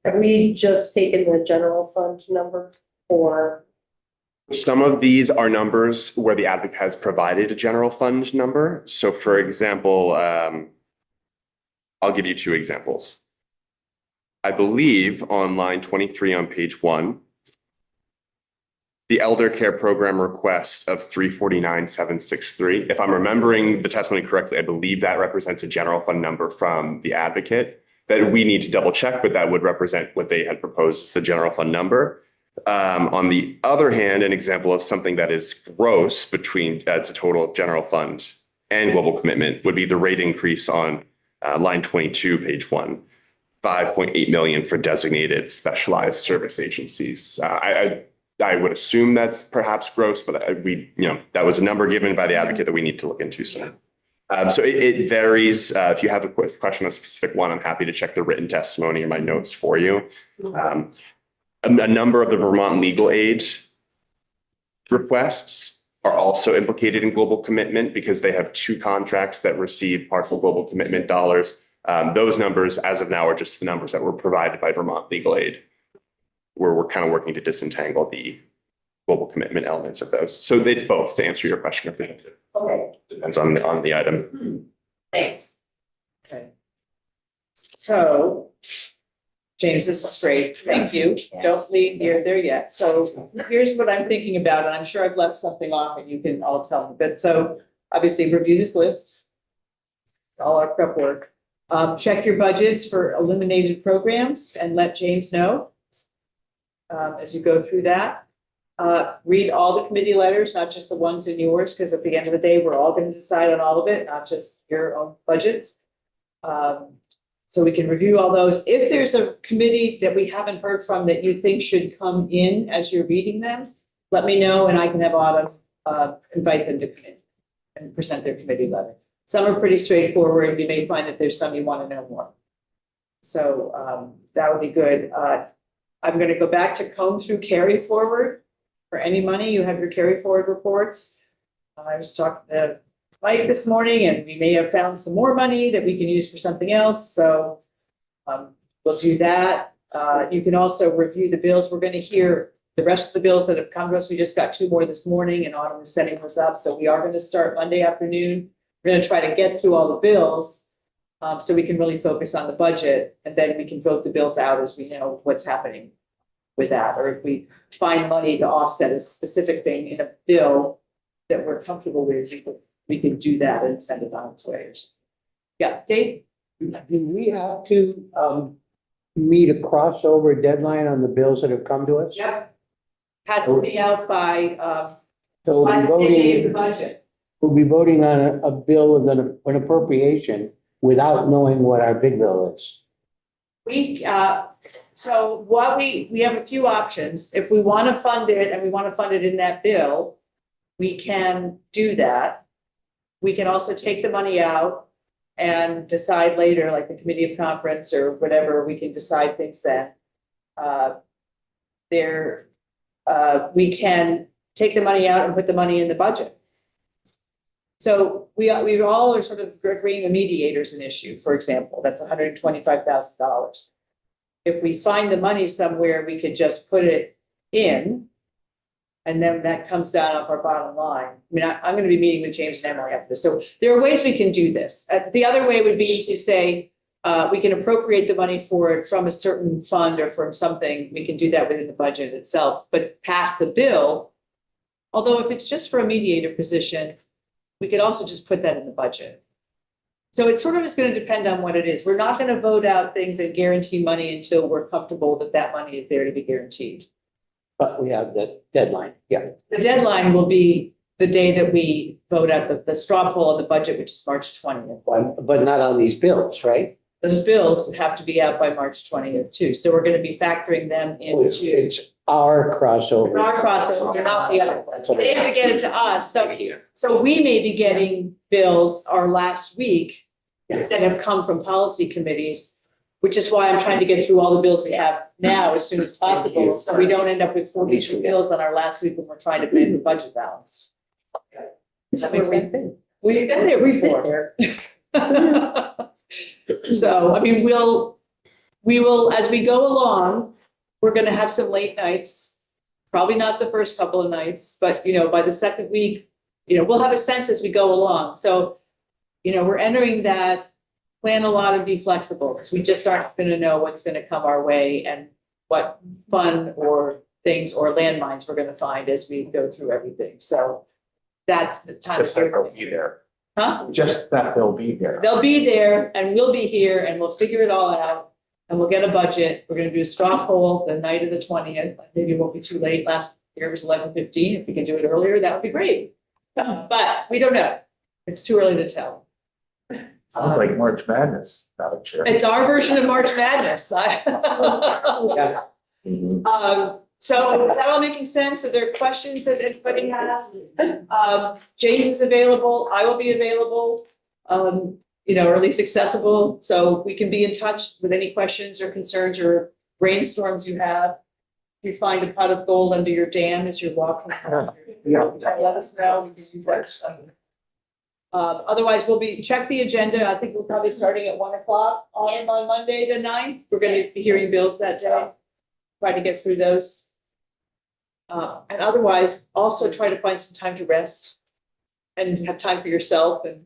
have we just taken the general fund number or? Some of these are numbers where the advocate has provided a general fund number. So for example, I'll give you 2 examples. I believe on line 23 on page 1, the elder care program request of 349,763. If I'm remembering the testimony correctly, I believe that represents a general fund number from the advocate that we need to double check, but that would represent what they had proposed as the general fund number. On the other hand, an example of something that is gross between it's a total general fund and global commitment would be the rate increase on line 22, page 1, 5.8 million for designated specialized service agencies. I would assume that's perhaps gross, but that was a number given by the advocate that we need to look into soon. So it varies. If you have a quick question on a specific one, I'm happy to check the written testimony or my notes for you. A number of the Vermont legal aid requests are also implicated in global commitment because they have 2 contracts that receive partial global commitment dollars. Those numbers, as of now, are just the numbers that were provided by Vermont legal aid, where we're kind of working to disentangle the global commitment elements of those. So it's both, to answer your question. Okay. Depends on the item. Thanks. Okay. So James, this is great. Thank you. Don't leave there yet. So here's what I'm thinking about, and I'm sure I've left something off and you can all tell me. But so obviously review this list. All our prep work. Check your budgets for eliminated programs and let James know as you go through that. Read all the committee letters, not just the ones in yours, because at the end of the day, we're all going to decide on all of it, not just your own budgets. So we can review all those. If there's a committee that we haven't heard from that you think should come in as you're reading them, let me know and I can have Autumn invite them to come in and present their committee letter. Some are pretty straightforward. You may find that there's some you want to know more. So that would be good. I'm going to go back to comb through carry forward. For any money, you have your carry forward reports. I was talking to Mike this morning and we may have found some more money that we can use for something else. So we'll do that. You can also review the bills. We're going to hear the rest of the bills that have come to us. We just got 2 more this morning and Autumn is setting those up. So we are going to start Monday afternoon. We're going to try to get through all the bills so we can really focus on the budget and then we can vote the bills out as we know what's happening with that. Or if we find money to offset a specific thing in a bill that we're comfortable with, we can do that and send it on its way. Yeah, Dave? Do we have to meet a crossover deadline on the bills that have come to us? Yep. Has to be out by So by the we'll same day as the be budget. voting on a bill with an appropriation without knowing what our big bill is. So what we have a few options. If we want to fund it and we want to fund it in that bill, we can do that. We can also take the money out and decide later, like the committee of conference or whatever, we can decide things then. We can take the money out and put the money in the budget. So we all are sort of agreeing the mediator's an issue, for example, that's $125,000. If we find the money somewhere, we could just put it in. And then that comes down off our bottom line. I mean, I'm going to be meeting with James and Emily after this. So there are ways we can do this. The other way would be to say, we can appropriate the money for it from a certain fund or from something. We can do that within the budget itself, but pass the bill. Although if it's just for a mediator position, we could also just put that in the budget. So it sort of is going to depend on what it is. We're not going to vote out things and guarantee money until we're comfortable that that money is there to be guaranteed. But we have the deadline, yeah. The deadline will be the day that we vote out the straw poll of the budget, which is March 20th. But not on these bills, right? Those bills have to be out by March 20th too. So we're going to be factoring them into. It's our crossover. Our process, they're not the other ones. They have to get it to us. So we may be getting bills our last week that have come from policy committees, which is why I'm trying to get through all the bills we have now as soon as possible. So we don't end up with 42 bills on our last week when we're trying to make the budget balance. Does that make sense? We've been there before. So, I mean, we will, as we go along, we're going to have some late nights, probably not the first couple of nights, but, by the second week, we'll have a sense as we go along. So, we're entering that, plan a lot and be flexible because we just aren't going to know what's going to come our way and what fun or things or landmines we're going to find as we go through everything. So that's the time. Just that they'll be there. Huh? Just that they'll be there. They'll be there and we'll be here and we'll figure it all out and we'll get a budget. We're going to do a straw poll the night of the 20th. Maybe it won't be too late. Last year was 11:15. If we can do it earlier, that would be great. But we don't know. It's too early to tell. Sounds like March Madness, Madam Chair. It's our version of March Madness. Yeah. So is that all making sense? Are there questions that anybody has? James is available. I will be available, or at least accessible. So we can be in touch with any questions or concerns or brainstorms you have. If you find a pot of gold under your dam as you're walking, let us know. We can use that. Otherwise, check the agenda. I think we're probably starting at 1 o'clock on Monday, the 9th. We're going to be hearing bills that day. Try to get through those. And otherwise, also try to find some time to rest and have time for yourself and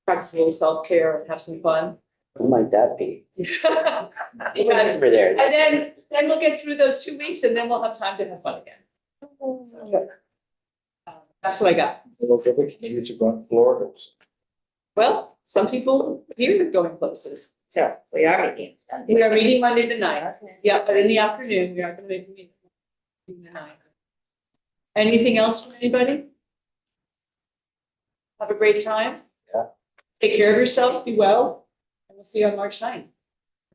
practice a little self-care and have some fun. Who might that be? You guys, Over there. and then we'll get through those 2 weeks and then we'll have time to have fun again. That's what I got. Those other communities are going to Florida. Well, some people here are going places. So we are meeting. We are meeting Monday the 9th. Yeah, but in the afternoon, we are going to be meeting the 9th. Anything else from anybody? Have a great time. Yeah. Take care of yourself, be well, and we'll see you on March 9th.